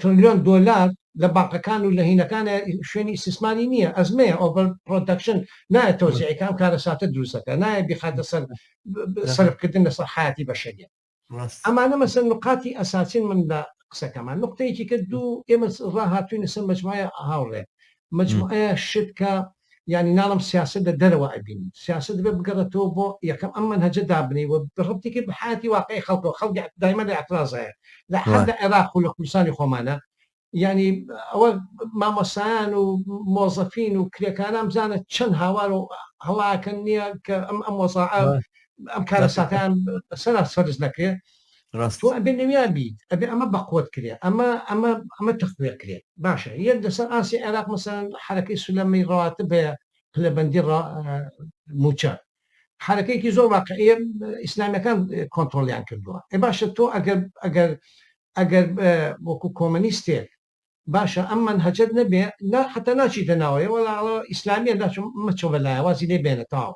تریلیۆن دۆلار لە بانقەکان و لە هینەکانە شوێنی استثماری نییە ئەزمەیە ئۆڤەر پرۆدەکشن نایە تۆزیعەکان کارەساتە دروستەکە نایە بخاتە سەرفکردن لەسەر حیاتی بەشەریە ئەمانە مەسەن نقاتی ئەساسین من لە قسەکەمان نقطەیەکی کە دوو ئێمە ڕاهاتووین لەسەر مجموعە هاوڕێ مجموعە شت کە يعني ناڵم سیاست لە دەرەوە ئەبین سیاست دەبێت بگەڕێتەوە بۆ یەکەم ئەم منهەجە دابنی و بڕبتێکی بە حیاتی واقعی خەڵکەوە خەڵکی دایما لە اعتراض هەیە لە حەد عێراق و لە کوردستانی خۆمانە يعني ئەوە مامۆسایان و مۆزەفین و کرێکاران بزانە چەند هاوار و هەڵاکەن نییە کە ئەم وەزاعە ئەم کارەساتیان سەر سەرز نەکرێت تۆ ئەبێ نوێیان بیت ئەبێ ئەمە بەقوت کرێ ئەمە تەخوێ کرێت باشە یەک لەسەر ئاسی عێراق مەسەن حرەکەی سولەمەی ڕەواتب بێ پلەبەندی موچە حرەکەیەکی زۆر واقعیە ئیسلامیەکان کۆنتڕۆلیان کردووە باشە تۆ ئەگەر وەکو کۆمەنیستێک باشە ئەم منهەجەت نەبێ حتا ناچیتە ناوەیە وەڵاڵە ئیسلامیە مەچۆ بەلایە وازی لێ بێنە تاو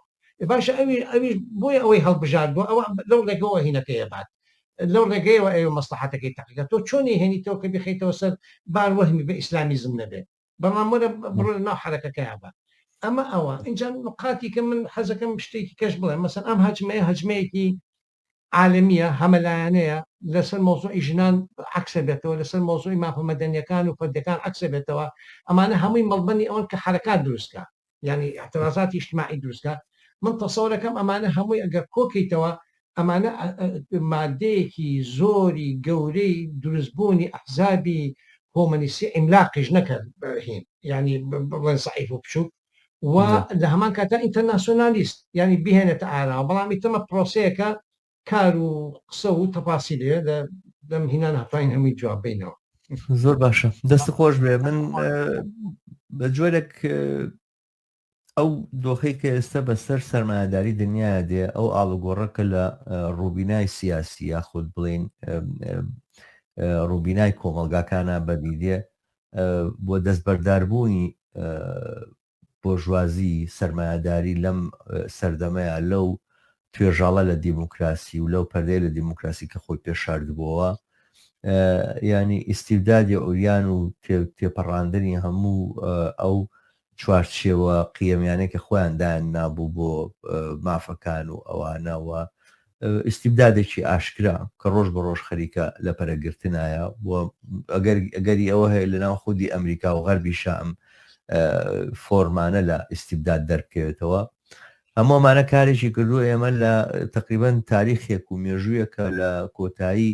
باشە ئەوی بۆی ئەوەی هەڵبژار بووە ئەوە لەو ڕێگەوە هینەکەیە بات لەو ڕێگەیەوە ئەوە مەسلحەتەکەی تەقیقە تۆ چۆنی هێنیتەوە کە بخیتەوە سەر بار وەهمی بە ئیسلامیزم نەبێت بەڵامەرە بڕۆ ناو حرەکەکەیە بە ئەمە ئەوە اینجا نقاتی کە من حەزەکەم شتێکی کەش بڵێ مەسەن ئەم هەجمەیەکی عالمیە هەمەلایەنەیە لەسەر مۆزوعی ژنان عکسە بێتەوە لەسەر مۆزوعی مافەمەدەنیەکان و فەردەکان عکسە بێتەوە ئەمانە هەمووی مەڵبەنی ئەوەن کە حرەکات دروستکە یعنی اعتراضاتی اجتماعی دروستکە من تەسەوورەکەم ئەمانە هەمووی ئەگەر کۆکەیتەوە ئەمانە مادەیەکی زۆری گەورەی دروستبوونی ئەحزابی کۆمەنیستی ئیملاقیش نەکرد هین ینی بڵێن سەعیف و بچووک و لە هەمان کاتە ئینتەرناسیۆنالیست ینی بهێنێتە ئاراوە بەڵامی تەمە پرۆسەیەکە کار و قسە و تەپاسیلێ لەم هینان هەتاین هەمووی جواب بینەوە زۆر باشە دەست خۆش بێ من بە جۆرێک ئەو دۆخەی کە ئێستا بەسەر سەرمایهداری دنیاە دێ ئەو ئاڵوگۆڕەکە لە ڕووبینای سیاسی یاخود بڵین ڕووبینای کۆمەلگاکانە بەدیدێ بۆ دەستبەرداربوونی بۆژوازی سەرمایهداری لەم سەردەمەیە لەو توێژاڵە لە دیموکراسی و لەو پەردەی لە دیموکراسی کە خۆی پێشاردبووەوە ینی ئیسیبدادی ئۆریان و تێپەڕاندنی هەموو ئەو چوارچێوە قیەمیانەی کە خۆیاندایان نابوو بۆ مافەکان و ئەوانەوە ئیسیبدادێکی ئاشکرا کە ڕۆژ بە ڕۆژ خەریکە لە پەرەگرتنایە بۆ ئەگەری ئەوە هەیە لە ناو خودی ئەمریکا و غەربی شام فۆرمانە لە ئیسیبداد دەرکەوێتەوە هەمومانە کارێکی کردو ئێمە لە تقریبان تاریخێک و مێژوویەکە لە کۆتایی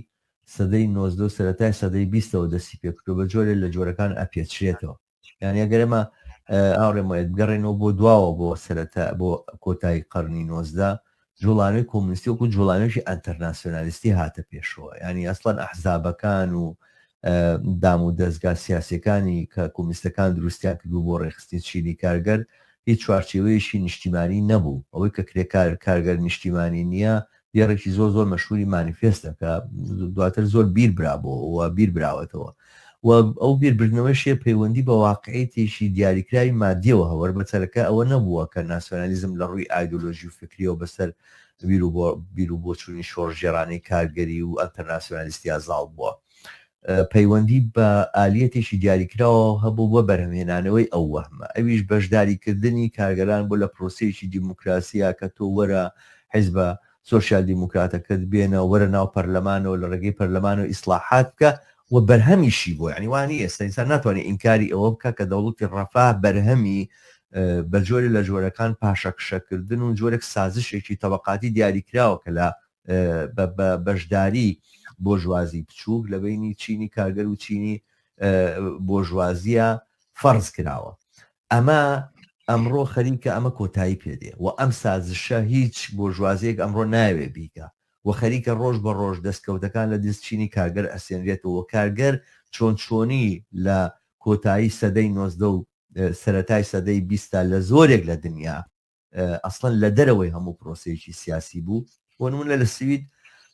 سەدەی 19 سەرەتای سەدەی 20ەوە دەستی پێکردو بە جۆرێ لە جۆرەکان ئەپێچرێتەوە یعنی ئەگەرێمە ئاڕێمەیە بگەڕێنەوە بۆ دواوە بۆ سەرەتا بۆ کۆتایی قەرنی 19 جوڵانەی کۆمونیستی وەکو جوڵانێکی ئەنتەرناسیۆنالیستی هاتە پێشەوە ینی ئەسڵەن ئەحزابەکان و دام و دەستگا سیاسەکانی کە کۆمیستەکان دروستیان کردو بۆ ڕێخستی چینی کارگەر هیچ چوارچێوەیەشی نیشتیمانی نەبوو ئەوەی کە کرێکار کارگەر نیشتیمانی نییە دیێڕێکی زۆر مەشهوری مانیفێستەکە دواتر زۆر بیر برابەوە بیر براوەتەوە و ئەو بیربردنەوەشیە پەیوەندی بە واقعیتێکی دیاریکراوی مادیەوە هەوەر بەچەرەکە ئەوە نەبووە کە ناسیۆنالیزم لە ڕووی ئایدۆلۆژی و فکریەوە بەسەر بیر و بۆچوونی شۆڕژێڕانەی کارگەری و ئەنتەرناسیۆنالیستی ئازاڵ بووە پەیوەندی بە ئالیەتێکی دیاریکراوە هەبوو بۆ بەرهەمهێنانەوەی ئەو وەهمە ئەویش بەشداریکردنی کارگەران بۆ لە پرۆسەیەکی دیموکراسیە کە تۆ وەرە حیزبە سۆشیال دیموکراتەکەت بێنە وەرە ناو پەرلەمانەوە لە ڕێگەی پەرلەمانەوە ئیسلاحات بکە و بەرهەمیشی بۆ ینیوانی ئێستا ئینسان ناتوانێت ئینکاری ئەوە بکە کە دەوڵەتی ڕەفاه بەرهەمی بە جۆری لە جۆرەکان پاشەکشەکردن و جۆرێک سازشێکی تەبەقاتی دیاریکراوە کە لە بەشداری بۆژوازی بچووک لە بینی چینی کارگەر و چینی بۆژوازیە فەرز کراوە ئەمە ئەمڕۆ خەریکە ئەمە کۆتایی پێدێ و ئەم سازشە هیچ بۆژوازیەک ئەمڕۆ ناوێ بیکە و خەریکە ڕۆژ بە ڕۆژ دەستکەوتەکان لە دەست چینی کارگەر ئەسێنرێتەوە کارگەر چۆنی لە کۆتایی سەدەی 19 و سەرەتای سەدەی 20 لە زۆرێک لە دنیا ئەسڵەن لە دەرەوەی هەموو پرۆسەیەکی سیاسی بوو بۆ نمونە لە سوید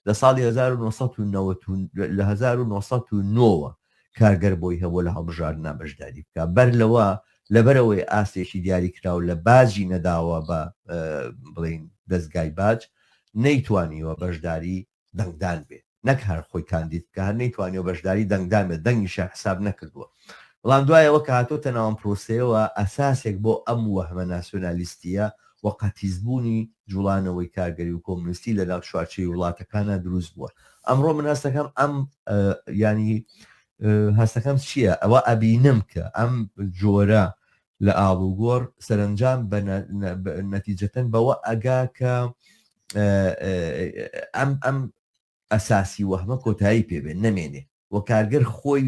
لە ساڵی 1990 کارگەر بۆی هەبوو لە هەڵبژاردنە بەشداری بکە بەر لەوە لەبەرەوەی ئاسێکی دیاریکراو لە باجی نەداوە بە بڵین دەستگای باج نەیتوانیوە بەشداری دەنگدان بێ نەک هەر خۆی کاندید کە هەر نەیتوانیوە بەشداری دەنگدان بێت دەنگیشە حساب نەکردووە بەڵام دوایەوە کە هاتۆتە ناوەم پرۆسەیەوە ئەساسێک بۆ ئەم وەهمە ناسیۆنالیستیە و قەتیزبوونی جوڵانەوەی کارگەری و کۆمونیستی لە ناو چوارچێی وڵاتەکانە دروست بووە ئەمڕۆ من هەستەکەم ئەم ینی هەستەکەم چییە ئەوە ئەبینم کە ئەم جۆرە لە ئاڵوگۆڕ سەرنجام نەتیجەتەن بەوە ئەگا کە ئەم ئەساسی وەهمە کۆتایی پێبێن نەمێنێ و کارگەر خۆی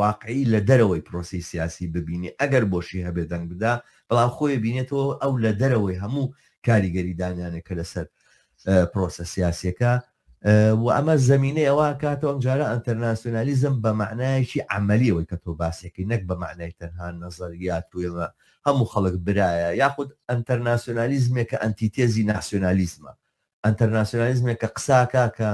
واقعی لە دەرەوەی پرۆسی سیاسی ببینی ئەگەر بۆشی هەبێ دەنگ بدا بەڵام خۆی بینێتەوە ئەو لە دەرەوەی هەموو کاریگەری دانیانێکە لەسەر پرۆسە سیاسیەکە و ئەمە زمینەی ئەوە کاتەوە ئەمجارە ئەنتەرناسیۆنالیزم بە معنایەکی عملیەوەی کە تۆ باسێکی نەک بە معنای تەنها نەزەریات و ئێمە هەموو خەڵک برایە یاخود ئەنتەرناسیۆنالیزمێک کە ئەنتیتێزی ناسیۆنالیزمە ئەنتەرناسیۆنالیزمێک کە قساکە کە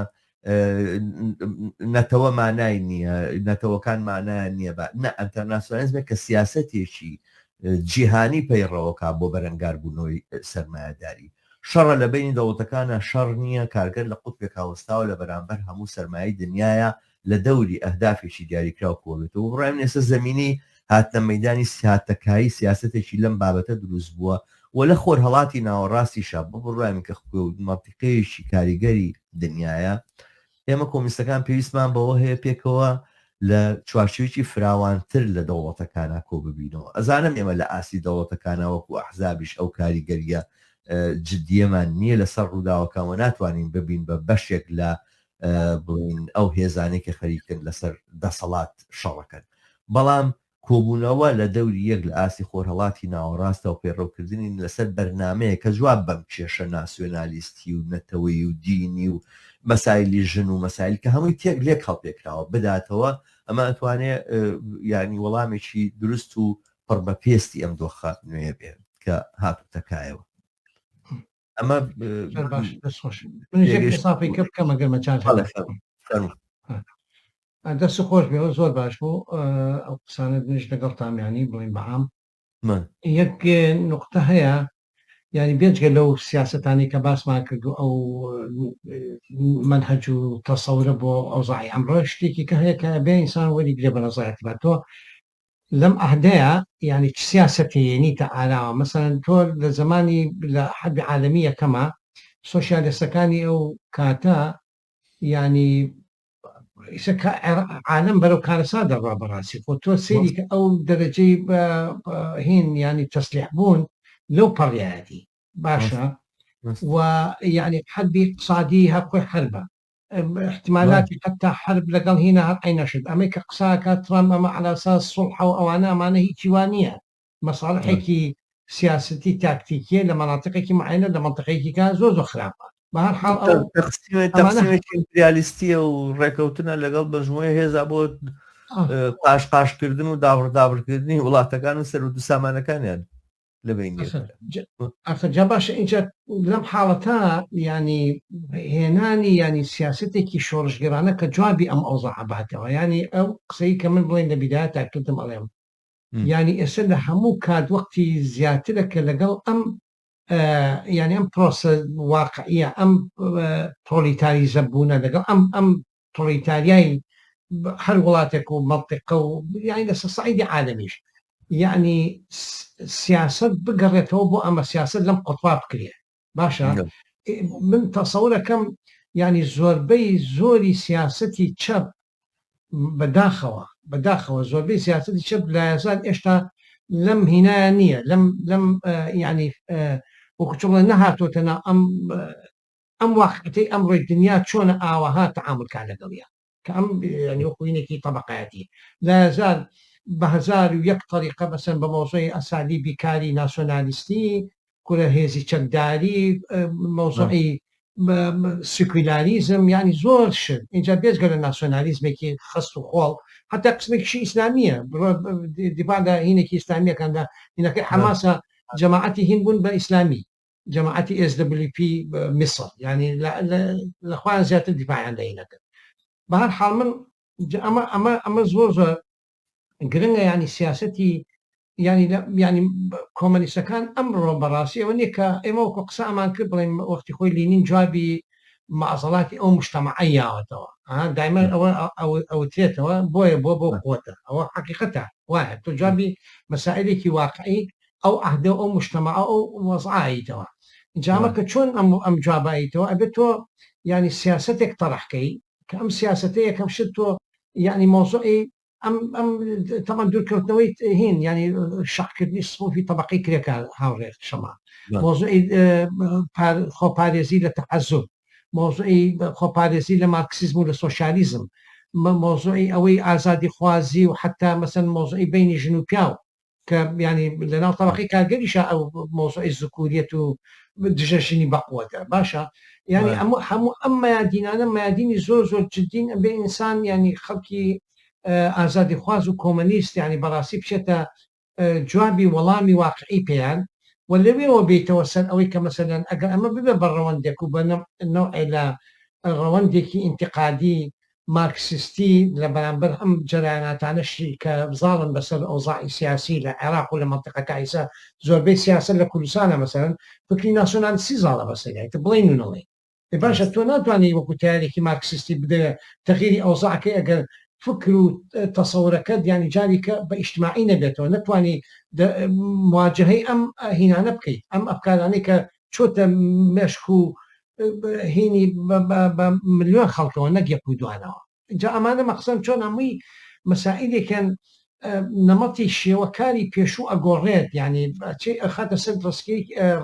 نەتەوە مانای نییە نەتەوەکان مانایان نییە بە نە ئەنتەرناسیۆنالیزمێک کە سیاسەتێکی جیهانی پەیڕەوەکە بۆ بەرەنگاربوونەوەی سەرمایهداری شەڕە لە بینی دەوڵەتەکانە شەڕ نییە کارگەر لە قوتبێک هاوستاوە لە بەرامبەر هەموو سەرمایەی دنیاە لە دەوری ئەهدافێکی دیاریکراو کۆبێتەوە بڕایم ئێستا زمینی هاتنە مەیدانی سیاتەکایی سیاسەتێکی لەم بابەتە دروست بووە و لە خۆر هەڵاتی ناوەڕاستیشە بڕایم کە مەڵتیقەیەکی کاریگەری دنیاە ئێمە کۆمیستەکان پێویستمان بەوە هەیە پێکەوە لە چوارچێکی فراوانتر لە دەوڵەتەکانە کۆ ببینەوە ئەزانم ئێمە لە ئاسی دەوڵەتەکانە وەکو ئەحزابیش ئەو کاریگەریە جددیەمان نییە لەسەر ڕووداوەکانەوە ناتوانین ببین بە بەشێک لە بڵین ئەو هێزانێکی خەریکن لەسەر دەسەڵات شەڕەکەن بەڵام کۆبوونەوە لە دەوری یەک لە ئاسی خۆرهەڵاتی ناوەڕاستە و پێڕەوکردنی لەسەر بەرنمەیە کە جواب بەم کێشە ناسیۆنالیستی و نەتەوەی و دینی و مەسایلی ژن و مەسایل کە هەمووی تێک لێک هەڵپێکراوە بداتەوە ئەمە ئەتوانێت ینی وەڵامێکی دروست و پڕ بە پێستی ئەم دۆخە نوێ بێت کە هاتوتەکایەوە ئەمە باش دەستخۆش منێک ئێسافی کە بکەم ئەگەر مەجال دەست خۆش بێەوە زۆر باش بوو ئەو قسانە دنیش لەگەڵ تامیانی بڵین بەعام یەک نقطە هەیە ینی بێجگە لەو سیاستانی کە باسمان کردو ئەو منهج و تەسەورە بۆ ئەوزاعی ئەمڕۆ شتێکی کە هەیە کە بێ ئینسان وەری گرێ بە نەزایەتی بە تۆ لەم ئەهدەیە ینی چ سیاسەتێنی تە ئاراوە مەسەن تۆ لە زمانی لە حەبی عالەمی یەکەمە سۆشیالستەکانی ئەو کاتە ینی عالم بەرەو کارەسا دەڕوا بەڕاستی خۆ تۆ سێری کە ئەو دەرەجەی هین ینی تەسلیح بوون لەو پەڕیایەتی باشە و یعنی حەبی اقتصادی هەرخۆی حربە احتمالاتی حتا حرب لەگەڵ هینە هەر ئەینەشت ئەمەی کە قساکە ترامپ ئەمە علاسا سڵح و ئەوانە ئەمانە هیچی وانە مەساڵحێکی سیاستی تاکتیکیە لە مەناطقێکی معینە لە منطقەیەکی کە زۆر خراپە بەهەرحاڵ ئیمپریالیستیە و ڕێکەوتنە لەگەڵ بەژموعی هێزا بۆ قاشقاشکردن و دابڕدابڕکردنی وڵاتەکان و سەر و دووسامانەکانیان ئەخجا باشە اینجا لەم حاڵەتە ینی هێنانی ینی سیاستێکی شۆڕژگەرانە کە جوابی ئەم ئەوزاع باتەوە ینی ئەو قسەی کە من بڵێن لە بیداە تاکردم ئەڵێم ینی ئێستا لە هەموو کات وەختی زیاترە کە لەگەڵ ئەم ینی ئەم پرۆسە واقعیە ئەم پرۆلیتاریزە بوونە لەگەڵ ئەم پرۆلیتاریای هەر وڵاتێک و مەڵتقە و یانی لە سەساعیدی عالەمیش یعنی سیاست بگەڕێتەوە بۆ ئەمە سیاست لەم قوتوا بکرێ باشە من تەسەورەکەم ینی زۆربەی زۆری سیاستی چەپ بەداخەوە زۆربەی سیاستی چەپ لە یاسان هێشتا لەم هینایە نییە لەم ینی وەکوچڵە نەهاتۆتەنا ئەم واقعەتی ئەمڕۆی دنیا چۆنە ئاوەها تەعاملکە لەگەڵیە کە ئەم ینی وەکوینێکی طبقایەتی لە یزار بە 1001 طریقە بەسەر بە مۆزۆی ئەسالی بیکاری ناسۆنالیستی کورە هێزی چەکداری مۆزۆی سکولاریزم ینی زۆر شت اینجا بێزگە لە ناسۆنالیزمێکی خست و خۆڵ حتا قسمێکیشی ئیسلامیە دیبادا هینێکی ئیسلامیەکاندا هینەکەی حماسە جەماعەتی هین بوون بە ئیسلامی جەماعەتی SWP میسر ینی لەخوایان زیاتر دیفاعیان لە هینەکە بەهەرحاڵ من ئەمە زۆر گرنگە ینی سیاستی ینی کۆمەنیستەکان ئەمڕۆ بەڕاستی ئەوە نیە کە ئێمە وەکو قسە ئەمان کرد بڵێن وەختی خۆی لینین جوابی مەعزەڵاتی ئەو مجتەمەعە یاوەتەوە دایما ئەوە تێتەوە بۆیە بۆ قوتە ئەوە حقیقەتە وایە تۆ جوابی مەسائلێکی واقعی ئەو ئەهدە ئەو مجتەمەعە ئەو وەزعاییتەوە جامە کە چۆن ئەم جواباییتەوە ئەبێت تۆ ینی سیاستێک تەڕحکەی کە ئەم سیاستەیە یەکەم شت تۆ ینی مۆزوعی ئەم تەمان دوورکەوتنەوەی هین ینی شەقکردنی سموفی طبقی کرێکە هاوڕێک شەما مۆزوعی خۆپارێزی لە تەعەزب مۆزوعی خۆپارێزی لە مارکسیزم و لە سۆشیالیزم مۆزوعی ئەوەی ئازادی خوازی و حتا مەسەن مۆزوعی بینی ژن و پیاو کە ینی لەناو طبقی کارگەریشە ئەو مۆزوعی زکوریەت و دژەشینی بەقوەتە باشە ینی هەموو ئەم مەیادینانە مەیادینی زۆر جدین بێ ئینسان ینی خەڵکی ئازادی خواز و کۆمەنیست ینی بەڕاستی بچێتە جوابی وەڵامی واقعی پێیان و لەوێەوە بێتەوە سەر ئەوەی کە مەسەلەن ئەگەر ئەمە ببێ بە ڕەوەندێک و بە نەوعی لە ڕەوەندێکی ئینتقادی مارکسیستی لە بەرامبەر ئەم جەرایاناتانەشی کە بزاڵن بەسەر ئەوزاعی سیاسی لە عێراق و لە مەنتیقەکە ئیسا زۆربەی سیاست لە کوردستانە مەسەرن فکری ناسیۆنالیستی زاڵە بەسەریایتە بڵین و نەڵێ باشە تۆ ناتوانانی وەکو تیارێکی مارکسیستی بدەوێ تەغیری ئەوزاعەکەی ئەگەر فکر و تەسەورەکە ینی جاریکە بە ئیجتماعی نەبێتەوە نتوانانی مواجهەی ئەم هینانە بکەیت ئەم ئەفکارانەی کە چۆتە مێشک و هینی بە ملیۆن خەڵکەوە نەگەپ و دوانەوە جا ئەمانە مەقسەم چۆن هەمووی مەسائلێکن نەمەتی شێوەکاری پێشوو ئەگۆڕێت ینی خاتە سەر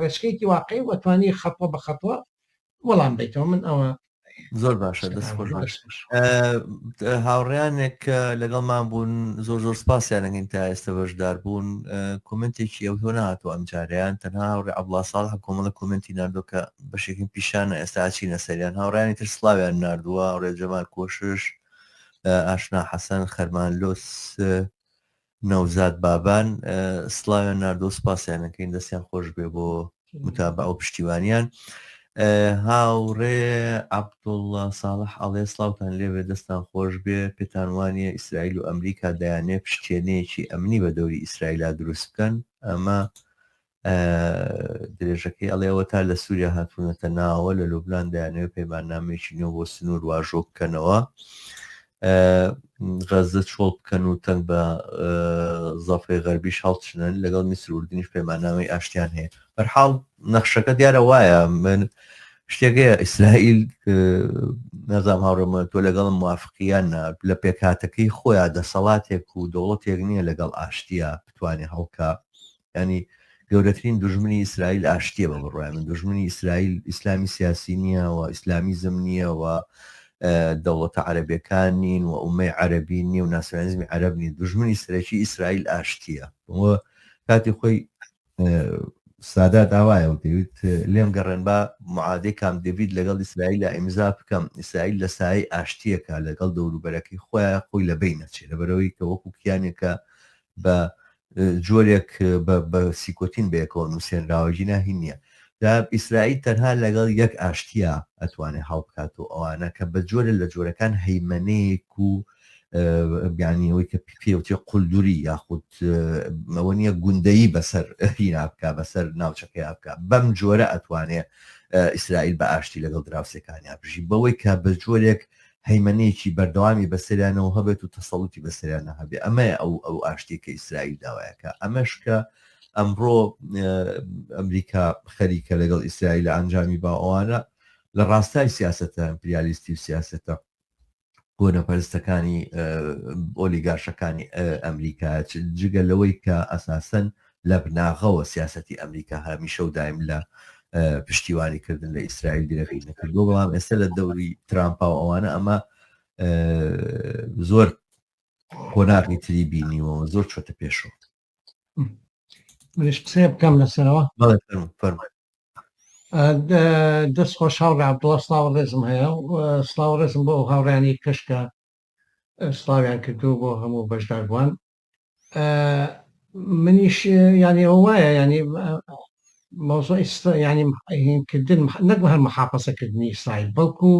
ڕێچکەیەکی واقعی وەتوانی خەتوە بە خەتوە وەڵام بیتەوە من ئەوە زۆر باشە دەست هاوڕێیانێک لەگەڵمان بوون زۆر سپاسیانەگەین تا ئێستا بەشدار بوون کۆمنتێکی ئەو تۆ نهاتوە ئەم جاریان تەنها هاوڕێ عەبدوڵڵا ساڵح کۆمەڵە کۆمنتی ناردۆ کە بەشێکی پیشانە ئێستا ئاچینە سەریان هاوڕێیانی تر سڵاویان ناردووە هاوڕێ جەمال کۆشش ئاشنا حەسەن خەرمان لۆس نەوزاد بابان سڵاویان ناردۆ سپاسیانەکەین دەستیان خۆش بێ بۆ متابع و پشتیوانیان. هاوڕێ عەبدوڵڵا ساڵح ئەڵێ سڵاوتان لێبێ دەستان خۆش بێ، پێتان وانە ئیسرائیل و ئەمریکا دەیانێ پشتێنەیەکی ئەمنی بە دەوری ئیسرائیلا دروست بکەن. ئەمە درێژەکەی ئەڵێەوە تا لە سووریا هاتوونەتە ناوە لە لوبنان دەیانەوە پەیماننامەیەکی نوێ بۆ سنوور واژۆ بکەنەوە، غەزە چۆڵ بکەن و تەنگ بە زەفەی غەربیش هەڵچنن، لەگەڵ میسر و ئوردنیش پەیماننامەی ئاشتیان هەیە. بەرحاڵ نەخشەکە دیارە وایە، من شتێکەیە ئیسرائیل نەزانام هاوڕێمە تۆ لەگەڵ موافقیان لە پێکاتەکەی خۆیان دەسەڵاتێک و دەوڵەتێک نییە لەگەڵ ئاشتیە بتوانێت هەڵکە. ینی گەورەترین دوژمنی ئیسرائیل ئاشتیە بە بڕای من. دوژمنی ئیسرائیل ئیسلامی سیاسی نییە و ئیسلامیزم نییە و دەوڵەتە عەرەبیەکان نین و ئومەی عەرەبی نییە و ناسیۆنالیزمی عەرەب نین. دوژمنی سەرەکی ئیسرائیل ئاشتیە. کاتی خۆی سادات ئاوایە و دەویت لێم گەڕێن بە معادەی کام دەبیت لەگەڵ ئیسرائیل ئیمزا بکەم. ئیسرائیل لە سایه ئاشتیەکە لەگەڵ دەوروبەرەکەی خۆیان خۆی لەبەی نەچێت، لەبەرەوەی کە وەکو کیانێکە بە جۆرێک بە سیکۆتین بەیەکەوە نووسێنراوەژی ناهی نییە. ئیسرائیل تەنها لەگەڵ یەک ئاشتیە ئەتوانێت هەڵبکات و ئەوانە کە بە جۆرە لە جۆرەکان هەیمەنەیەک و بیانیەوەی کە پێوتێ قولدوری یاخود ئەوە نییە گوندەیی بەسەر هینا بکە، بەسەر ناوچەکەی بکە. بەم جۆرە ئەتوانێت ئیسرائیل بە ئاشتی لەگەڵ دراوسەکانی بژی بەوەی کە بە جۆرێک هەیمەنەیەکی بەردەوامی بەسەریانەوە هەبێت و تەسەڵوتی بەسەریانە هەبێ. ئەمە ئەو ئاشتی کە ئیسرائیل داوایەکە. ئەمەش کە ئەمڕۆ ئەمریکا خەریکە لەگەڵ ئیسرائیل لە ئەنجامی با ئەوانە لە ڕاستای سیاسەتە ئیمپریالیستی و سیاسەتە گۆنەپەرستەکانی ئۆلیگارشەکانی ئەمریکا، جگە لەوەی کە ئەساسەن لە بناغەوە سیاسەتی ئەمریکا هەمیشە و دایم لە پشتیوانیکردن لە ئیسرائیل درەخی نەکردو. بەڵام ئێستا لە دەوری ترامپا و ئەوانە ئەمە زۆر کۆناغی تری بینیوە، زۆر چۆتە پێشەوە. منش قسێ بکەم لەسەرەوە. دەست خۆش هاوڕێ عەبدوڵڵا، سڵاو ڕێزم هەیە و سڵاو ڕێزم بۆ هاوڕیانی کەشکە سڵاویان کردو بۆ هەموو بەشداربووان. منیش ینی ئەوە وایە ینی مۆزوعی ینی هینکردن نەک هەر محافەزەکردنی ئیسرائیل بەڵکو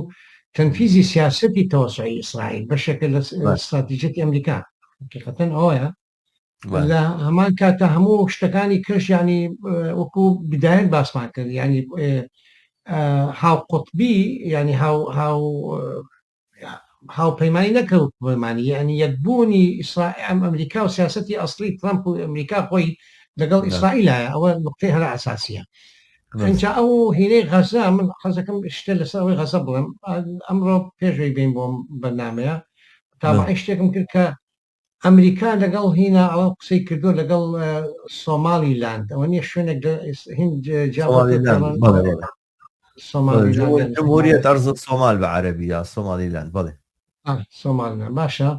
تەنفیزی سیاسەتی تەوەسعی ئیسرائیل بەشێکە لە استراتیجەتی ئەمریکا. حقیقەتەن ئەوەیە لە هەمان کاتە هەموو شتەکانی کرد ینی وەکو بدایەت باسمان کرد، ینی هاو قوتبی ینی هاوپەیمانی نەکەوت بمانی، ینی یەکبوونی ئەمریکا و سیاسەتی ئەسڵی ترامپ و ئەمریکا خۆی لەگەڵ ئیسرائیلایە. ئەوە نقطەی هەر ئاساسیە. اینجا ئەو هینەی غەزە من حەزەکەم شتێ لەسەرەوەی غەزە بڵێم. ئەمڕۆ پێشوەی بین بۆم بەرنامەیە تابعی شتێکم کرد کە ئەمریکا لەگەڵ هینا ئەوە قسەی کردو لەگەڵ سۆمالیلاند، ئەوە نیە شوێنێک هند جمهوریەت ئەرز سۆمال بە عەرەبیە سۆمالیلاند. بەڵێ سۆمالیلاند باشە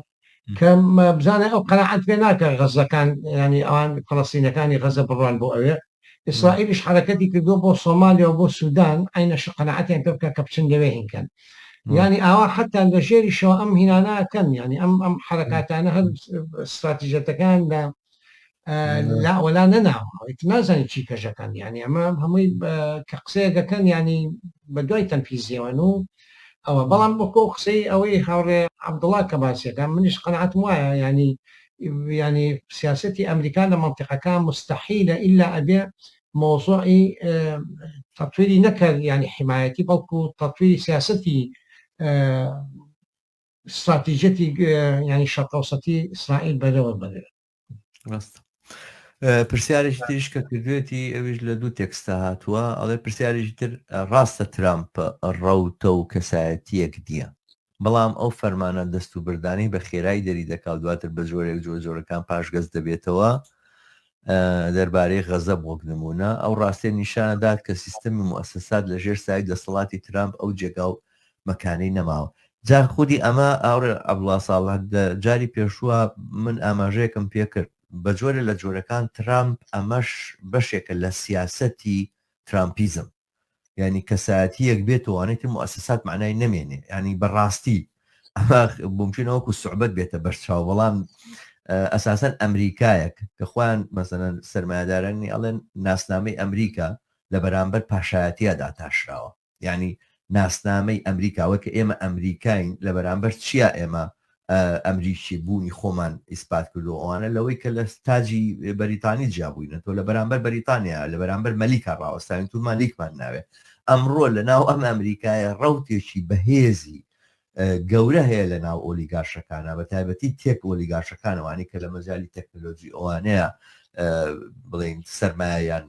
کە بزانێ ئەو قەناعەت پێ ناکە غەزەکان ینی ئەوان فەڵەستینەکانی غەزە بڕوان بۆ ئەوێ. ئیسرائیلیش حرەکەتی کردو بۆ سۆمالیا و بۆ سوودان عینەش قەناعەتیان پێ بکە کە بچن لەوێ هینکەن. ینی ئاوا حتا لە ژێری شەوە ئەم هیناناکەن، ینی ئەم حرەکاتانە هەر استراتیژەتەکان لا وەلا نەناوە نازانی چی کەژەکەن. ینی ئەمە هەمووی کە قسەیەکەکەن ینی بە دوای تەنفیزیەوەن و ئەوە. بەڵام وەکو قسەی ئەوەی هاوڕێ عەبدوڵڵا کە باسیەکان منیش قەناعەتم وایە ینی سیاسەتی ئەمریکا لە مەنتیقەکان مستەحیلە ئیلا ئەبێ مۆزوعی تەطویری نەکرد ینی حیمایەتی بەڵکو تەطویری سیاسەتی استراتیژەتی ینی شەرقەوسەتی ئیسرائیل بەرەوە بەرێت. پرسیارێکی تریش کە کردوێتی ئەویش لە دوو تێکستە هاتووە، ئەڵێ پرسیارێکی تر ڕاستە ترامپ ڕەوتە و کەسایەتیەک دیە، بەڵام ئەو فەرمانە دەست و بردانی بە خێرایی دەری دەکات دواتر بە جۆرێک جۆرەکان پاشگەز دەبێتەوە. دەربارەی غەزە بۆک نمونە ئەو ڕاستیە نیشانەدات کە سیستەمی موسسات لە ژێر سای دەسەڵاتی ترامپ ئەو جێگا و مەکانەی نەماوە. جار خودی ئەمە ئاوڕێ عەبدوڵڵا ساڵح جاری پێشووە من ئاماژەیەکم پێکرد بە جۆرە لە جۆرەکان ترامپ ئەمەش بەشێکە لە سیاسەتی ترامپیزم، ینی کەسایەتیەک بێتەوانێتی موسسات معنای نەمێنێ، ینی بەڕاستی ئەمە بمچینەوەکو سوعبەت بێتە بەرچاو. بەڵام ئەساسەن ئەمریکایەک کە خۆیان مەسەرەن سەرمایه‌دارانی ئەڵێن ناسنامەی ئەمریکا لە بەرامبەر پاشایەتیەدا تاشراوە، یعنی ناسنامەی ئەمریکاوە کە ئێمە ئەمریکاین لە بەرامبەر چییە ئێمە ئەمریکی بوونی خۆمان ئیسپات کردو ئەوانە لەوەی کە لە تاجی بەریتانی جیابووینە تۆ لە بەرامبەر بەریتانیا لە بەرامبەر مەلیکا ڕاوەستاوین تومان لیکمان ناوێ ئەمڕۆ لە ناو ئەم ئەمریکایە ڕەوتێکی بەهێزی گەورە هەیە لە ناو ئۆلیگارشەکانە بە تایبەتی تێک ئۆلیگارشەکانەوانی کە لە مەجای تەکنۆلۆژی ئەوانەیە بڵین سەرمایان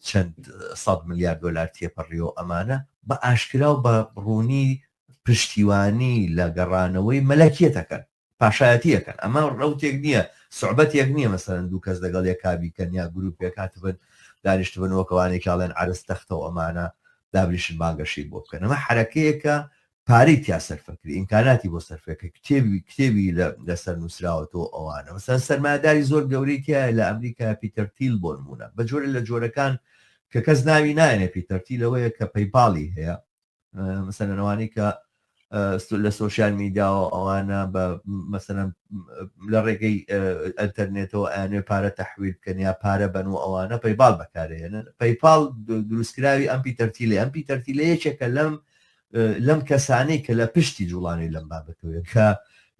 چەند 100 میلیارد دلار تێپەڕیەوە ئەمانە بە ئاشکرا و بە ڕوونی پشتیوانی لە گەڕانەوەی مەلەکیەتەکەن پاشایەتیەکەن ئەمە ڕەوتێک نییە سوعبەتێک نییە مەسەرەن دوو کەس لەگەڵ یەکابیکەن یا گروپێک هاتبن دانیشت بنەوەکەوانێکڵێن عرستەختەوە ئەمانە دابریشن بانگەشی بۆ بکەن ئەمە حرەکەیەکە پارەی تیا سەرفەکری ئیمکاناتی بۆ سەرفەکە کتێبی لەسەر نووسراوەتەوە ئەوانە مەسەن سەرمایه‌داری زۆر گەورەی تایە لە ئەمریکا پیتەر تیل بۆ نمونە بە جۆرە لە جۆرەکان کە کەس ناوی نایەنێ پیتەر تیلەوەیە کە پەیپاڵی هەیە مەسەنەوانی کە لە سوۆسیال میدیاوە ئەوانە بە مەسەن لە ڕێگەی ئەتەرنێتەوە ئەیانێ پارە تەحویل بکەن یا پارە بن و ئەوانە پەیپاڵ بەکارێنن پەیپاڵ دروستکراوی ئەم پیتەرتیلێ ئەم پیتەرتیلە یەکێکە لەم کەسانەی کە لە پشتی جوڵانی لەم بابەتەوەیە کە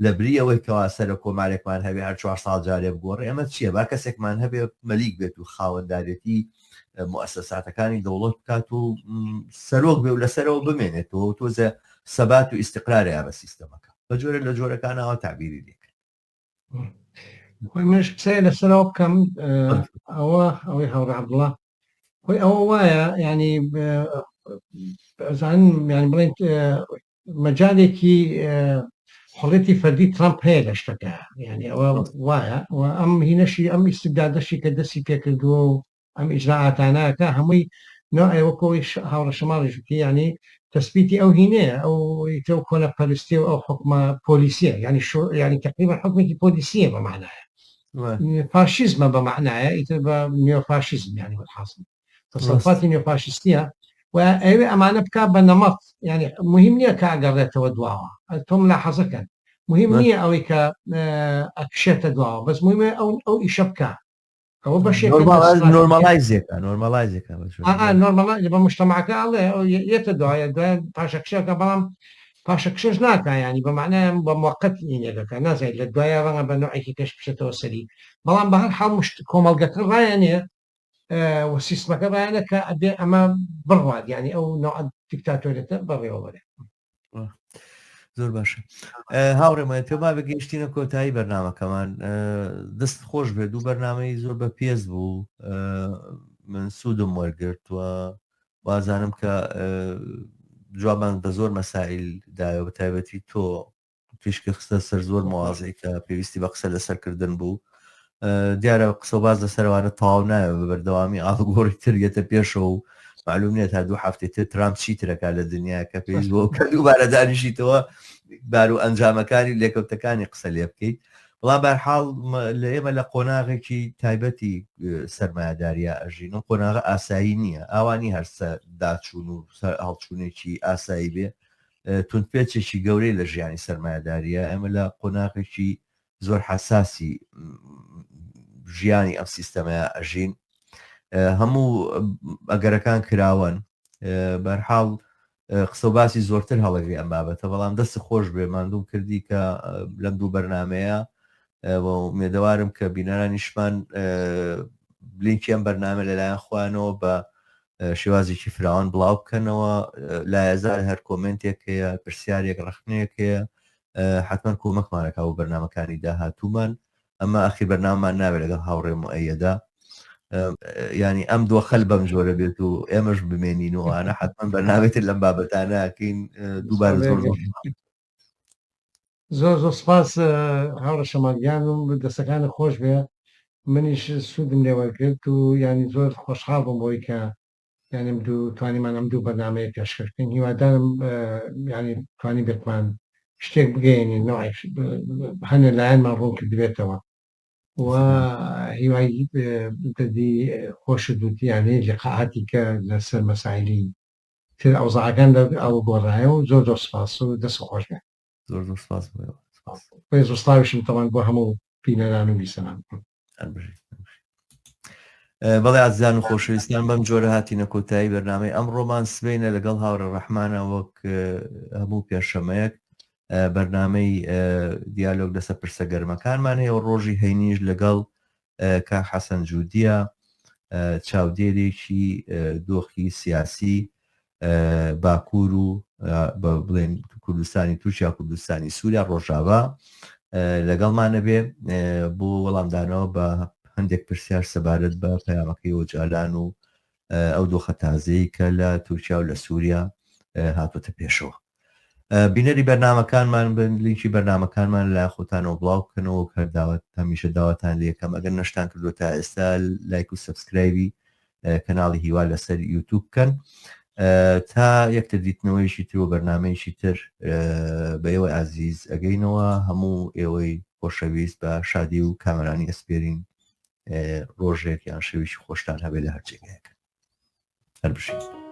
لە بریەوەی کەوا سەر کۆمارێکمان هەبێ هەر 4 ساڵ جارێ بگۆڕێ ئەمە چییە با کەسێکمان هەبێ مەلیک بێت و خاوەنددارێتی مؤسساتەکانی دەوڵەت بکات و سەرۆک بێ و لەسەرەوە بمێنێتەوە تۆزە سەبات و ئیستقرارەیە بە سیستەمەکە بە جۆرە لە جۆرەکانەوە تعبیری دێکن خۆی منش قسەیە لەسەرەوە بکەم ئەوەی هەوڕە عەبدوڵڵا خۆی ئەوە وایە ینی ئەزانم ینی بڵێن مەجالێکی حڵەتی فەردی ترامپ هەیە لە شتەکە ینی ئەوە وایە و ئەم هینەشی ئەم ئیستبدادەشی کە دەستی پێکردووە و ئەم ئیجراعاتانەکە هەمووی نوعەوەکەوەی هاوڕە شەماڵیشتی ینی تەسبیتی ئەو هینەیە ئەو تۆ کۆنە پەرستی و ئەو حکومە پۆلیسیە ینی تقریبا حکومێکی پۆلیسیە بە معنایە فاشیزمە بە معنایە ئیتر بە نیۆفاشیزم ینی بەحاصل تەسەڵفاتی نیۆفاشیستیە و ئەوێ ئەمانە بکات بە نەمەت ینی مهم نییە کە ئەگەڕێتەوە دواوە تۆم لا حەزەکەن مهم نییە ئەوەی کە ئەکشێتە دواوە بەس مهمە ئەو ئیشە بکە ئەوە بەشێک نۆرماڵایزێکە نۆرماڵایزێکە نۆرماڵایز بە مجتەماعەکە ئەڵێ یێتە دوایە دوای پاشەکشەکە بەڵام پاشەکشەش ناکە ینی بە معنایە بە موقت نینێگەکە نازای لە دوایە ڕەنگە بە نوعێکی کەش بچێتەوە سەری بەڵام بە هەر حاڵ کۆمەڵگەکە ڕایەنێ و سیستمەکە ڕایەنە کە ئەبێ ئەمە بڕوات ینی ئەو نوع دیکتاتۆرێتە بەڕێوە بەرێ زۆر باشە هاوڕێمە تۆ با بگەیشتینە کۆتایی بەرنامەکەمان دەست خۆش بێت دوو بەرنامەی زۆر بە پێز بوو من سوودم وەرگرتووە وازانم کە جوابان بە زۆر مەسائلدایە بە تایبەتی تۆ پێشکە خستە سەر زۆر مواازەی کە پێویستی بە قسە لەسەرکردن بوو دیارە قسە باز لەسەروانە تاو نایە بە بەردەوامی ئاڵگۆڕی ترگێتە پێشەوە و معلوم نیە تا دوو هەفتێتر ترامپ چی ترەکە لە دنیا کە پێویست بۆ کە دووبارە دانیشیتەوە بار و ئەنجامەکانی لێکەوتەکانی قسە لێ بکەیت بەڵام بەرحاڵ لە ئێمە لە قۆناغێکی تایبەتی سەرمایه‌داریە ئەژین و قۆناغە ئاسایی نییە ئاوانی هەرسە داچوون و هەڵچوونێکی ئاسایی بێ تونپێچێکی گەورەی لە ژیانی سەرمایه‌داریە ئەمە لە قۆناغێکی زۆر حساسی ژیانی ئەم سیستەمەیە ئەژین هەموو ئەگەرەکان کراون بەرحاڵ قسە و باسی زۆرتر هەڵەگری ئەم بابەتە بەڵام دەست خۆش بێ ماندوم کردی کە لەم دوو بەرنمەیە مێدەوارم کە بینەرانیشمان بلینکی ئەم بەرنامە لەلایەن خوانەوە بە شێوازێکی فراوان بڵاو بکەنەوە لایەزار هەر کۆمنتێک هەیە پرسیارێک ڕخنەیەک هەیە حتمما کۆمەکمانەکە و بەرنمەکانی داهاتوومان ئەمە ئەخی بەرناممان ناوێت لەگەڵ هاوڕێم و ئەیەدا ینی ئەم دووە خەل بەم جۆرە بێت و ئێمەش بمێنینەوەوانە حتمما بەرنامێتر لەم بابەتانەکەین دووبارە زۆر سپاس هاوڕە شەماڵیان و دەستەکانە خۆش بێ منیش سوودم لێوەرگرت و ینی زۆر خۆشحاڵ بووم بۆی کە یانیم توانیمان ئەم دوو بەرنامەیە پێشکەشتین هیوادارم ینی توانی بێتمان شتێک بگەینی هەنە لایەنمان ڕوون کردبێتەوە و هیوایی دەدی خۆش دووتیانەیە لقاعاتی کە لەسەر مەسائلی تر ئەوزاعەکان ئەو گۆڕایە و زۆر سپاس و دەست خۆش بێ زۆر سپاس زۆستاویشم تەوان بۆ هەموو بینەران و بیسەران. بەڵێ ئازیزان و خۆشەویستان بەم جۆرە هاتینە کۆتایی بەرنامەی ئەمڕۆمان سبەینە لەگەڵ هاوڕە ڕەحمانە وەک هەموو پێشەمەیەک بەرنامەی دیالۆگ لەسەر پرسە گەرمەکانمان هەیە و ڕۆژی هەینیش لەگەڵ کاک حەسەن جوودیە چاودێرێکی دۆخی سیاسی باکوور و بڵێن کوردستانی تورکیا کوردستانی سووریا ڕۆژاوا لەگەڵمانە بێ بۆ وەڵامدانەوە بە هەندێک پرسیار سەبارەت بە پەیامەکەی وەجالان و ئەو دۆخە تازەی کە لە تورکیا و لە سووریا هاتوۆتە پێشەوە. بینەری بەرنامەکانمان بن لینکی بەرنامەکانمان لە خۆتانەوە بڵاو بکەنەوە کە داوات هەمیشە داواتان لێ یەکەم ئەگەر نەشتان کردو تا ئێستا لایک و سەبسکرایبی کەناڵی هیوا لەسەر یوتیوب بکەن تا یەکتر دیتنەوەیشی تر و بەرنامەیەکی تر بە ئێوە ئازیز ئەگەینەوە هەموو ئێوەی خۆشەویست بە شادی و کامەرانی ئەسپێرین ڕۆژێک یان شەویشی خۆشتان هەبێ لە هەرجێگایەکە هەر بشین.